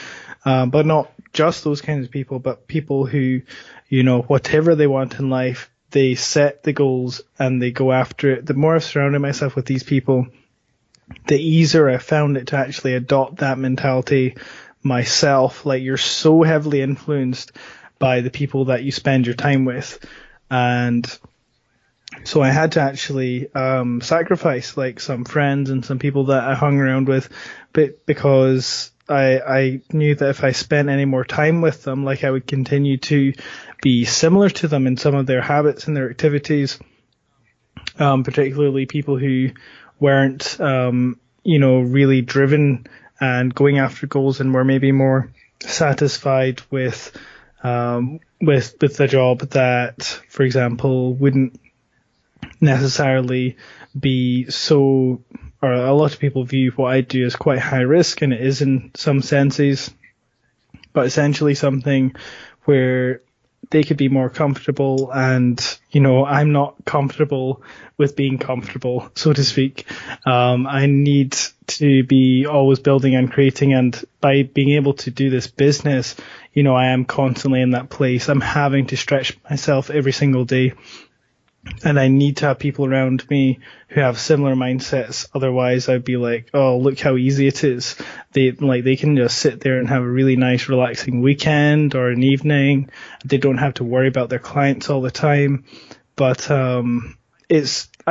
but not just those kinds of people, but people who, whatever they want in life, they set the goals and they go after it. The more I've surrounded myself with these people, the easier I found it to actually adopt that mentality myself. Like, you're so heavily influenced by the people that you spend your time with, and so I had to actually sacrifice like some friends and some people that I hung around with, but because I knew that if I spent any more time with them, like, I would continue to be similar to them in some of their habits and their activities, particularly people who weren't really driven and going after goals, and were maybe more satisfied with the job that, for example, wouldn't necessarily be so, or a lot of people view what I do as quite high risk, and it is in some senses, but essentially something where they could be more comfortable, and I'm not comfortable with being comfortable, so to speak. I need to be always building and creating, and by being able to do this business, I am constantly in that place. I'm having to stretch myself every single day, and I need to have people around me who have similar mindsets. Otherwise, I'd be like, oh, look how easy it is. They can just sit there and have a really nice, relaxing weekend or an evening. They don't have to worry about their clients all the time. But I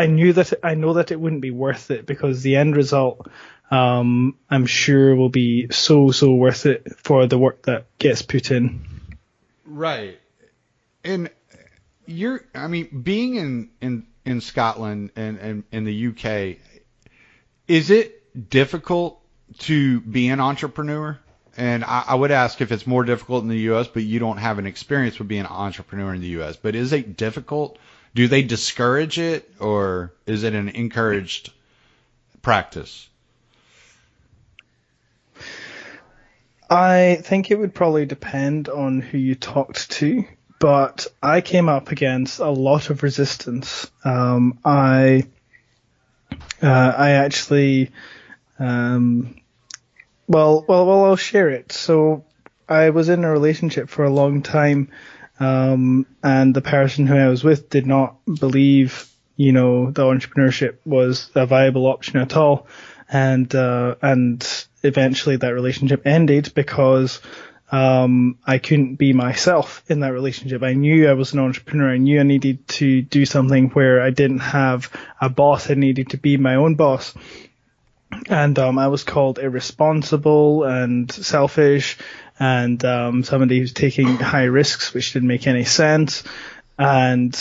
know that it wouldn't be worth it, because the end result, I'm sure, will be so worth it for the work that gets put in. Right. And being in Scotland and in the UK, is it difficult to be an entrepreneur? And I would ask if it's more difficult in the US, but you don't have an experience with being an entrepreneur in the US. But is it difficult? Do they discourage it, or is it an encouraged practice? I think it would probably depend on who you talked to. But I came up against a lot of resistance. I actually, I'll share it. So I was in a relationship for a long time, and the person who I was with did not believe, the entrepreneurship was a viable option at all, and eventually that relationship ended because I couldn't be myself in that relationship. I knew I was an entrepreneur. I knew I needed to do something where I didn't have a boss. I needed to be my own boss. And I was called irresponsible and selfish, and somebody who's taking high risks, which didn't make any sense. And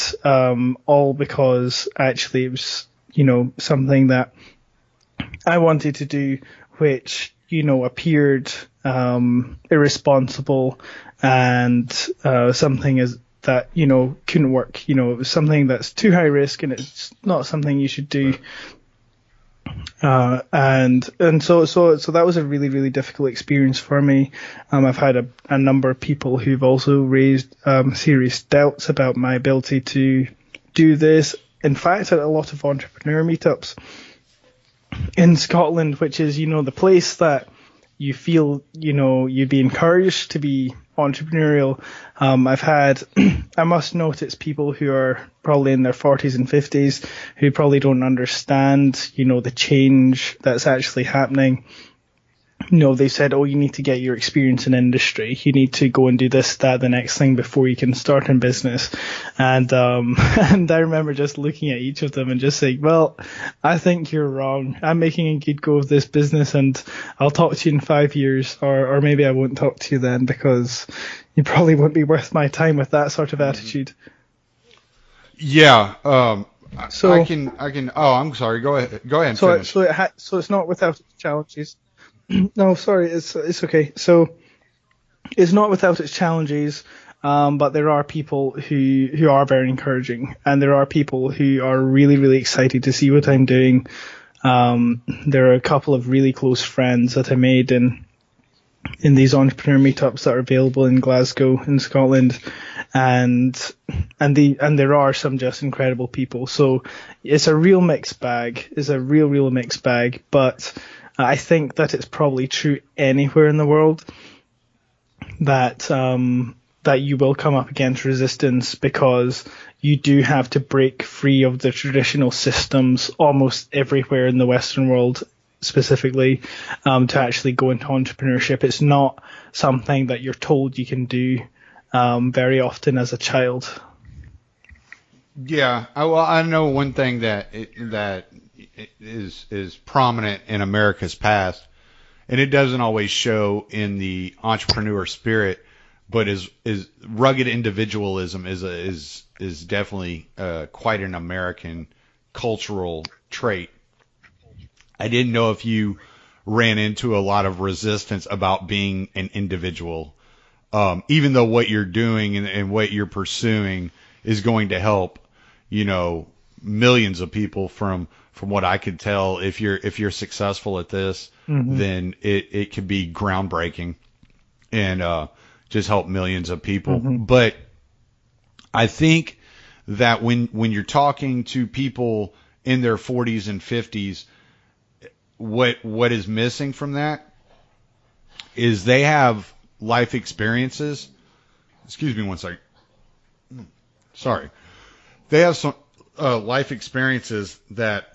all because actually it was, something that I wanted to do, which, appeared irresponsible and something that, couldn't work. It was something that's too high risk and it's not something you should do. And so that was a really, really difficult experience for me. I've had a number of people who've also raised serious doubts about my ability to do this. In fact, at a lot of entrepreneur meetups in Scotland, which is, the place that you feel, you'd be encouraged to be entrepreneurial. I've had, I must note, it's people who are probably in their 40s and 50s who probably don't understand, the change that's actually happening. They said, you need to get your experience in industry. You need to go and do this, that, the next thing before you can start in business. And and I remember just looking at each of them and just saying, well, I think you're wrong. I'm making a good go of this business and I'll talk to you in 5 years, or maybe I won't talk to you then because you probably won't be worth my time with that sort of attitude. Yeah. So I can. Oh, I'm sorry. Go ahead. And finish. So it's not without its challenges. No, sorry, it's okay. So it's not without its challenges, but there are people who are very encouraging, and there are people who are really, really excited to see what I'm doing. There are a couple of really close friends that I made in these entrepreneur meetups that are available in Glasgow, in Scotland, and there are some just incredible people. So it's a real mixed bag. It's a real mixed bag, but I think that it's probably true anywhere in the world that that you will come up against resistance, because you do have to break free of the traditional systems almost everywhere in the Western world, specifically, to actually go into entrepreneurship. It's not something that you're told you can do very often as a child. Yeah, I know one thing that is prominent in America's past, and it doesn't always show in the entrepreneur spirit, but is rugged individualism is definitely quite an American cultural trait. I didn't know if you ran into a lot of resistance about being an individual, even though what you're doing and what you're pursuing is going to help, millions of people. From what I could tell, if you're successful at this, then it could be groundbreaking and just help millions of people. But I think that when you're talking to people in their 40s and 50s, what is missing from that is they have life experiences. Excuse me one second. Sorry. They have some life experiences that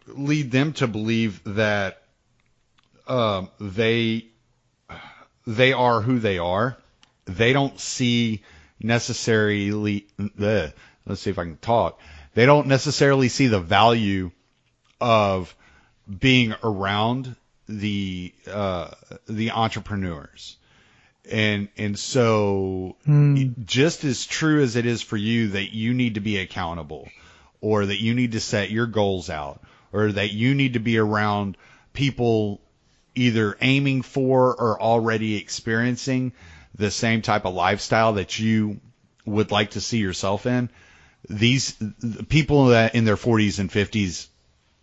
lead them to believe that they are who they are. They don't see necessarily let's see if I can talk. They don't necessarily see the value of being around the entrepreneurs. And so just as true as it is for you that you need to be accountable, or that you need to set your goals out, or that you need to be around people either aiming for or already experiencing the same type of lifestyle that you would like to see yourself in, these people that in their 40s and 50s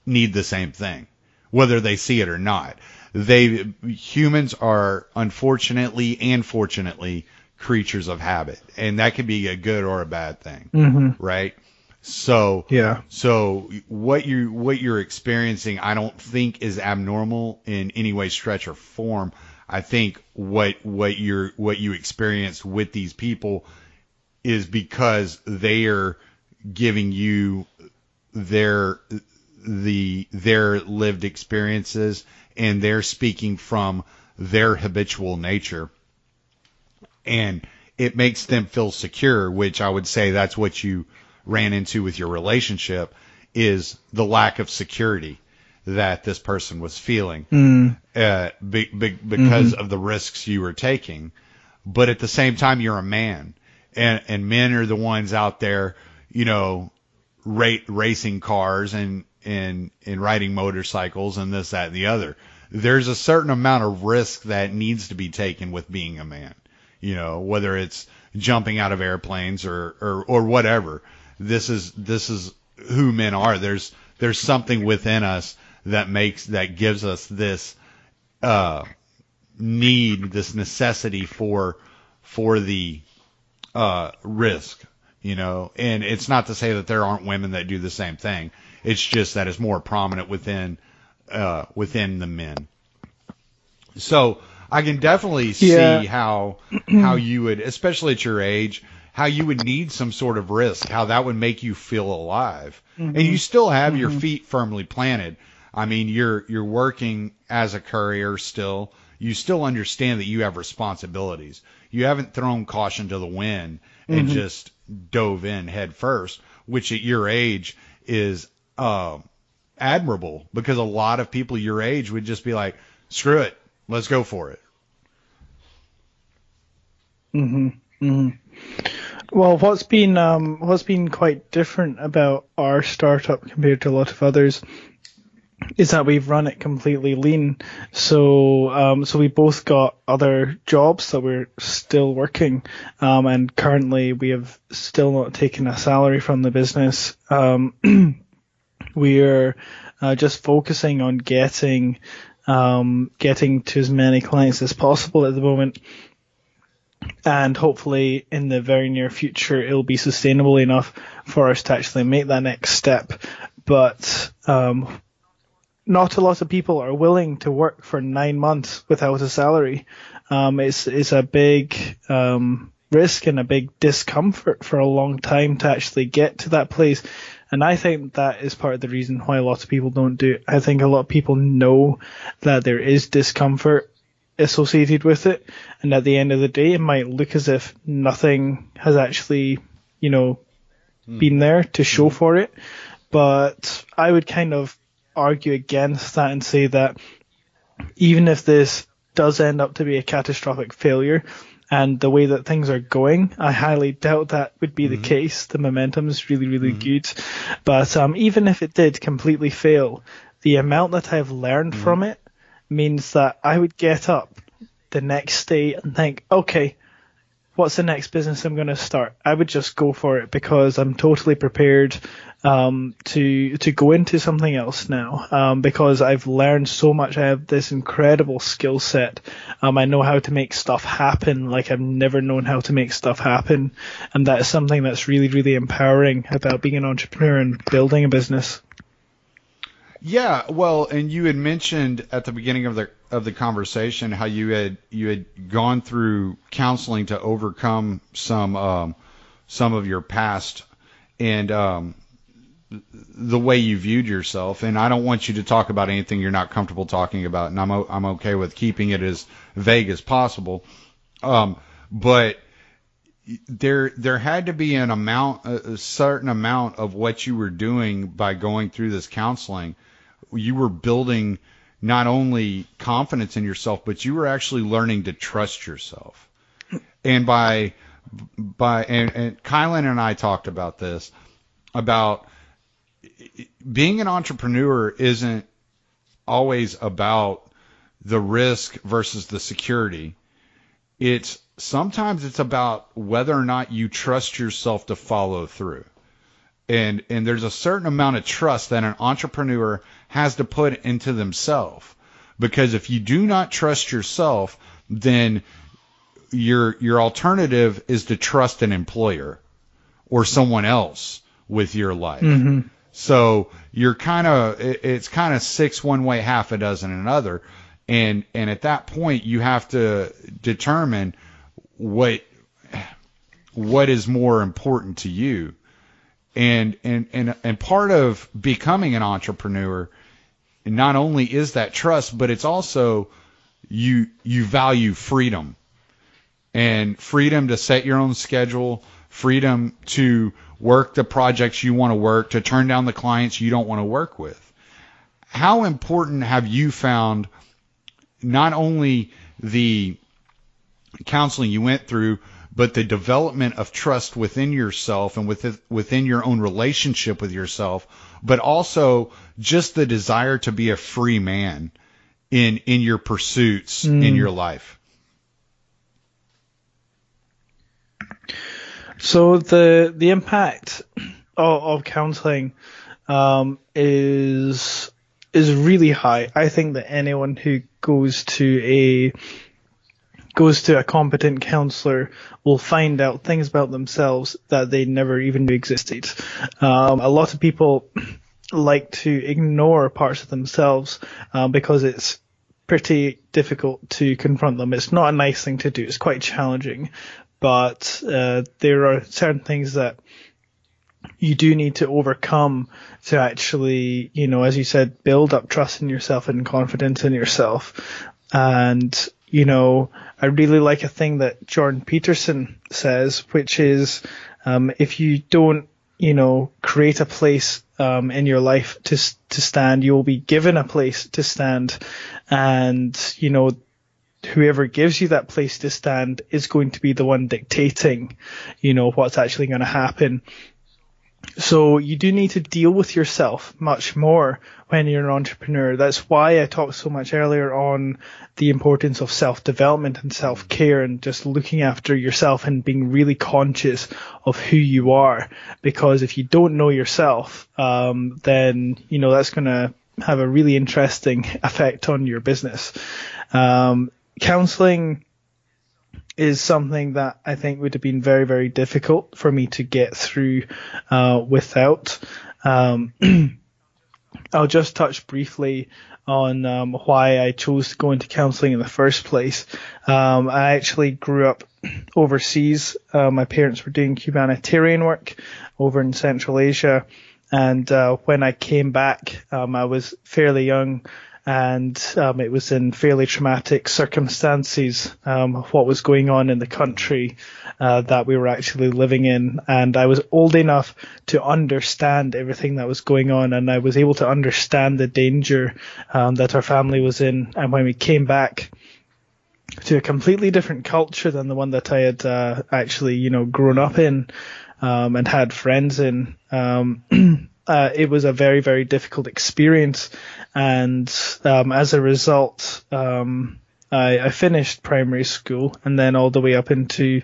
need the same thing, whether they see it or not. Humans are unfortunately and fortunately creatures of habit, and that could be a good or a bad thing, right? So yeah. So what you're experiencing, I don't think is abnormal in any way, stretch, or form. I think what you experienced with these people is because they are giving you their lived experiences, and they're speaking from their habitual nature, and it makes them feel secure, which I would say that's what you ran into with your relationship, is the lack of security that this person was feeling because of the risks you were taking. But at the same time, you're a man, and men are the ones out there, racing cars and riding motorcycles and this, that, and the other. There's a certain amount of risk that needs to be taken with being a man, whether it's jumping out of airplanes or whatever. This is who men are. There's something within us that gives us this need, this necessity for the risk, and it's not to say that there aren't women that do the same thing. It's just that it's more prominent within the men. So I can definitely see how you would, especially at your age, how you would need some sort of risk, how that would make you feel alive. Mm-hmm. And you still have your feet firmly planted. I mean, you're working as a courier still. You still understand that you have responsibilities. You haven't thrown caution to the wind and just dove in head first, which at your age is admirable, because a lot of people your age would just be like, screw it, let's go for it. Well, what's been quite different about our startup compared to a lot of others is that we've run it completely lean. So we both got other jobs that we're still working, and currently we have still not taken a salary from the business. We're just focusing on getting to as many clients as possible at the moment. And hopefully in the very near future, it'll be sustainable enough for us to actually make that next step. But not a lot of people are willing to work for 9 months without a salary. It's a big risk and a big discomfort for a long time to actually get to that place. And I think that is part of the reason why a lot of people don't do it. I think a lot of people know that there is discomfort associated with it, and at the end of the day it might look as if nothing has actually been there to show for it. But I would kind of argue against that and say that even if this does end up to be a catastrophic failure, and the way that things are going, I highly doubt that would be the case. The momentum is really, really good. But even if it did completely fail, the amount that I've learned from it means that I would get up the next day and think, okay, what's the next business I'm going to start? I would just go for it because I'm totally prepared to go into something else now, because I've learned so much. I have this incredible skill set. I know how to make stuff happen like I've never known how to make stuff happen, and that is something that's really, really empowering about being an entrepreneur and building a business. Yeah, well, and you had mentioned at the beginning of the conversation how you had gone through counseling to overcome some of your past and the way you viewed yourself. And I don't want you to talk about anything you're not comfortable talking about, and I'm okay with keeping it as vague as possible. But there had to be a certain amount of what you were doing by going through this counseling. You were building not only confidence in yourself, but you were actually learning to trust yourself. And and Kylan and I talked about this, about being an entrepreneur isn't always about the risk versus the security. Sometimes it's about whether or not you trust yourself to follow through. And there's a certain amount of trust that an entrepreneur has to put into themselves, because if you do not trust yourself, then your alternative is to trust an employer or someone else with your life. So it's kind of six one way, half a dozen another, and at that point you have to determine what is more important to you. And part of becoming an entrepreneur not only is that trust, but it's also you value freedom, and freedom to set your own schedule, freedom to work the projects you want to work, to turn down the clients you don't want to work with. How important have you found not only the counseling you went through, but the development of trust within yourself and within your own relationship with yourself, but also just the desire to be a free man in your pursuits in your life. So the impact of counseling is really high. I think that anyone who goes to a competent counselor will find out things about themselves that they never even knew existed. A lot of people like to ignore parts of themselves because it's pretty difficult to confront them. It's not a nice thing to do. It's quite challenging. But there are certain things that you do need to overcome to actually, as you said, build up trust in yourself and confidence in yourself. And, I really like a thing that Jordan Peterson says, which is if you don't, create a place in your life to stand, you will be given a place to stand. And, whoever gives you that place to stand is going to be the one dictating, what's actually going to happen. So you do need to deal with yourself much more when you're an entrepreneur. That's why I talked so much earlier on the importance of self-development and self-care and just looking after yourself and being really conscious of who you are. Because if you don't know yourself, then, that's going to have a really interesting effect on your business. Counseling is something that I think would have been very, very difficult for me to get through without. I'll just touch briefly on why I chose to go into counseling in the first place. I actually grew up overseas. My parents were doing humanitarian work over in Central Asia. And when I came back, I was fairly young. And it was in fairly traumatic circumstances, what was going on in the country that we were actually living in. And I was old enough to understand everything that was going on, and I was able to understand the danger that our family was in. And when we came back to a completely different culture than the one that I had actually, grown up in and had friends in, it was a very, very difficult experience. And as a result, I finished primary school and then all the way up into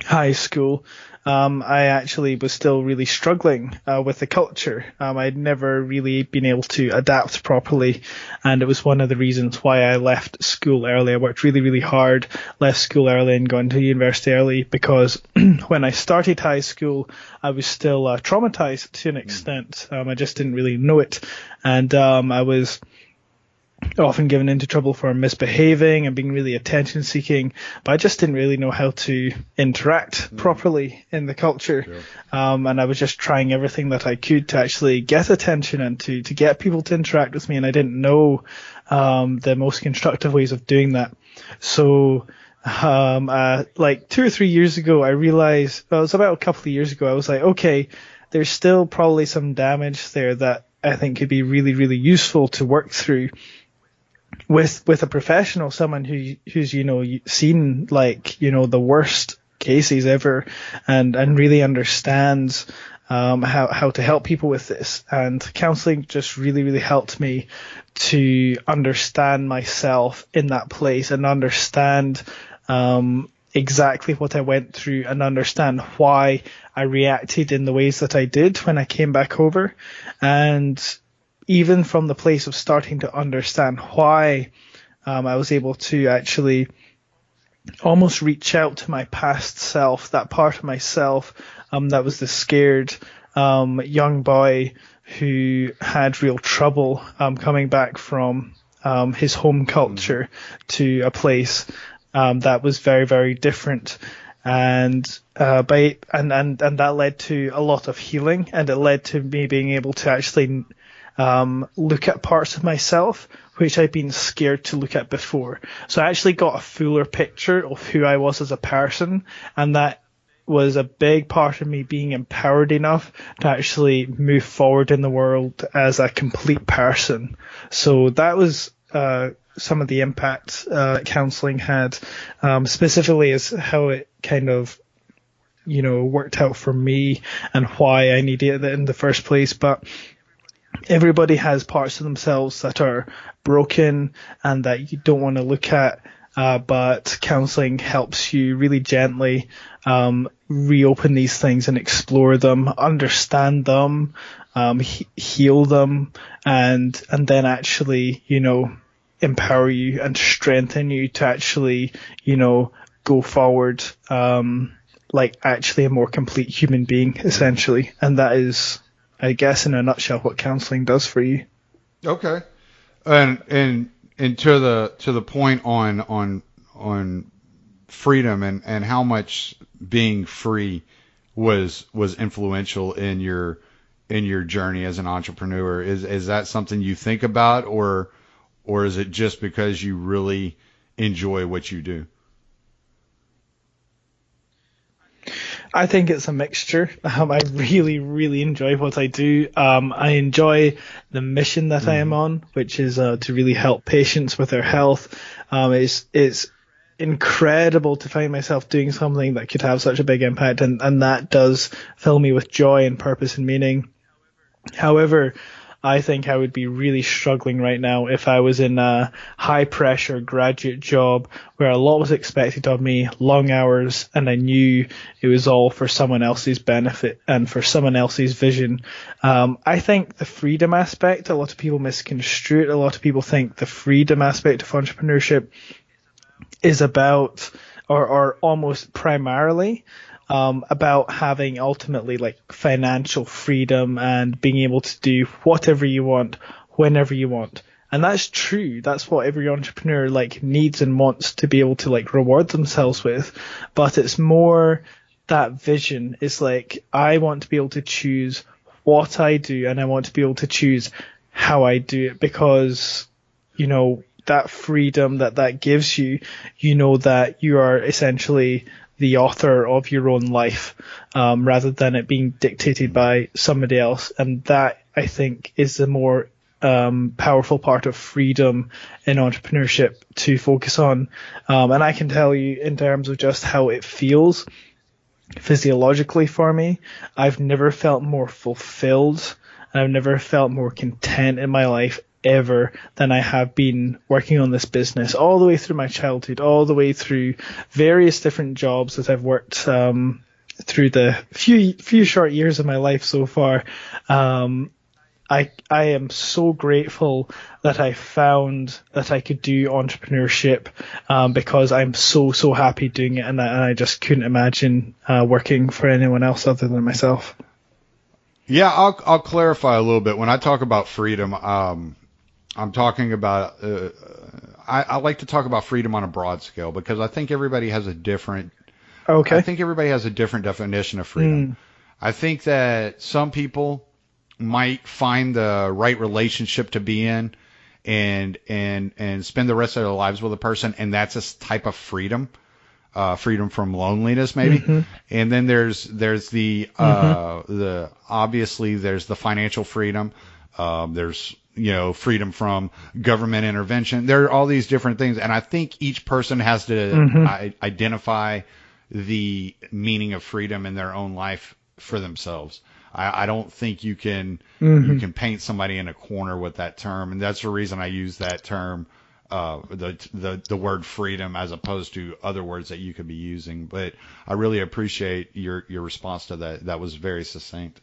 high school. I actually was still really struggling with the culture. I'd never really been able to adapt properly, and it was one of the reasons why I left school early. I worked really, really hard, left school early and gone to university early because when I started high school, I was still traumatized to an extent. I just didn't really know it, and I was often given into trouble for misbehaving and being really attention seeking, but I just didn't really know how to interact properly in the culture. Sure. And I was just trying everything that I could to actually get attention and to get people to interact with me, and I didn't know the most constructive ways of doing that. So like 2 or 3 years ago, I realized, well, it was about a couple of years ago, I was like, okay, there's still probably some damage there that I think could be really, really useful to work through with a professional, someone who's seen the worst cases ever and really understands how to help people with this. And counseling just really, really helped me to understand myself in that place and understand exactly what I went through and understand why I reacted in the ways that I did when I came back over. And even from the place of starting to understand why, I was able to actually almost reach out to my past self, that part of myself that was the scared young boy who had real trouble coming back from his home culture to a place that was very, very different. And that led to a lot of healing, and it led to me being able to actually look at parts of myself which I'd been scared to look at before. So I actually got a fuller picture of who I was as a person, and that was a big part of me being empowered enough to actually move forward in the world as a complete person. So that was some of the impact counseling had, specifically as how it kind of, worked out for me and why I needed it in the first place. But everybody has parts of themselves that are broken and that you don't want to look at. But counseling helps you really gently reopen these things and explore them, understand them, heal them, and then actually, empower you and strengthen you to actually, go forward, like actually a more complete human being, essentially. And that is, I guess, in a nutshell, what counseling does for you. Okay. And to the point on freedom and how much being free was influential in your journey as an entrepreneur, is that something you think about, or is it just because you really enjoy what you do? I think it's a mixture. I really, really enjoy what I do. I enjoy the mission that I am on, which is to really help patients with their health. It's incredible to find myself doing something that could have such a big impact, and that does fill me with joy and purpose and meaning. However, I think I would be really struggling right now if I was in a high-pressure graduate job where a lot was expected of me, long hours, and I knew it was all for someone else's benefit and for someone else's vision. I think the freedom aspect, a lot of people misconstrue it. A lot of people think the freedom aspect of entrepreneurship is about, or almost primarily, about having ultimately like financial freedom and being able to do whatever you want, whenever you want. And that's true. That's what every entrepreneur like needs and wants to be able to like reward themselves with. But it's more that vision. It's like, I want to be able to choose what I do, and I want to be able to choose how I do it, because, that freedom that gives you, that you are essentially the author of your own life, rather than it being dictated by somebody else. And that, I think, is the more powerful part of freedom in entrepreneurship to focus on. And I can tell you, in terms of just how it feels physiologically for me, I've never felt more fulfilled, and I've never felt more content in my life ever than I have been working on this business, all the way through my childhood, all the way through various different jobs that I've worked through the few short years of my life so far. I am so grateful that I found that I could do entrepreneurship, because I'm so happy doing it, and I just couldn't imagine working for anyone else other than myself. Yeah, I'll clarify a little bit. When I talk about freedom, I'm talking about, I like to talk about freedom on a broad scale, because I think everybody has a different, definition of freedom. I think that some people might find the right relationship to be in and spend the rest of their lives with a person, and that's a type of freedom. Freedom from loneliness, maybe. And then there's the obviously there's the financial freedom. There's, freedom from government intervention. There are all these different things. And I think each person has to identify the meaning of freedom in their own life for themselves. I don't think you can paint somebody in a corner with that term. And that's the reason I use that term, the word freedom, as opposed to other words that you could be using. But I really appreciate your response to that. That was very succinct.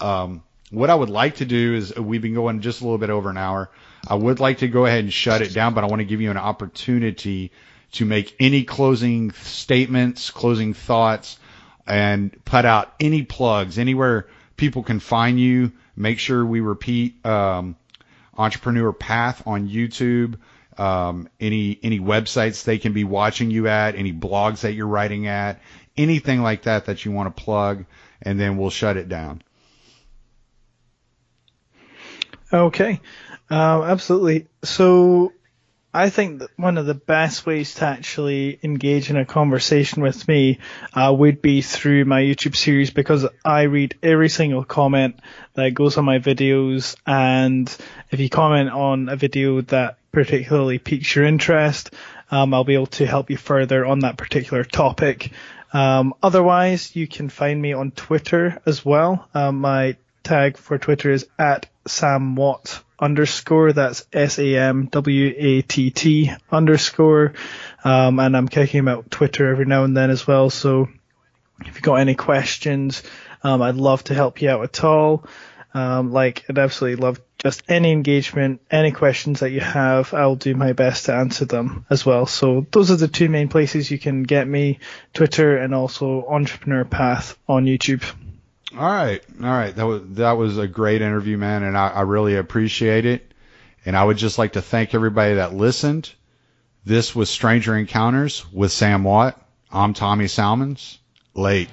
What I would like to do is, we've been going just a little bit over an hour. I would like to go ahead and shut it down, but I want to give you an opportunity to make any closing statements, closing thoughts, and put out any plugs, anywhere people can find you. Make sure we repeat Entrepreneur Path on YouTube, any websites they can be watching you at, any blogs that you're writing at, anything like that you want to plug, and then we'll shut it down. Okay, absolutely. So I think that one of the best ways to actually engage in a conversation with me would be through my YouTube series, because I read every single comment that goes on my videos, and if you comment on a video that particularly piques your interest, I'll be able to help you further on that particular topic. Otherwise, you can find me on Twitter as well. My tag for Twitter is @SamWatt_. That's SAMWATT_. And I'm kicking about Twitter every now and then as well. So if you've got any questions, I'd love to help you out at all. I'd absolutely love just any engagement, any questions that you have. I'll do my best to answer them as well. So those are the two main places you can get me, Twitter and also Entrepreneur Path on YouTube. All right. That was a great interview, man, and I really appreciate it. And I would just like to thank everybody that listened. This was Stranger Encounters with Sam Watt. I'm Tommy Salmons. Late.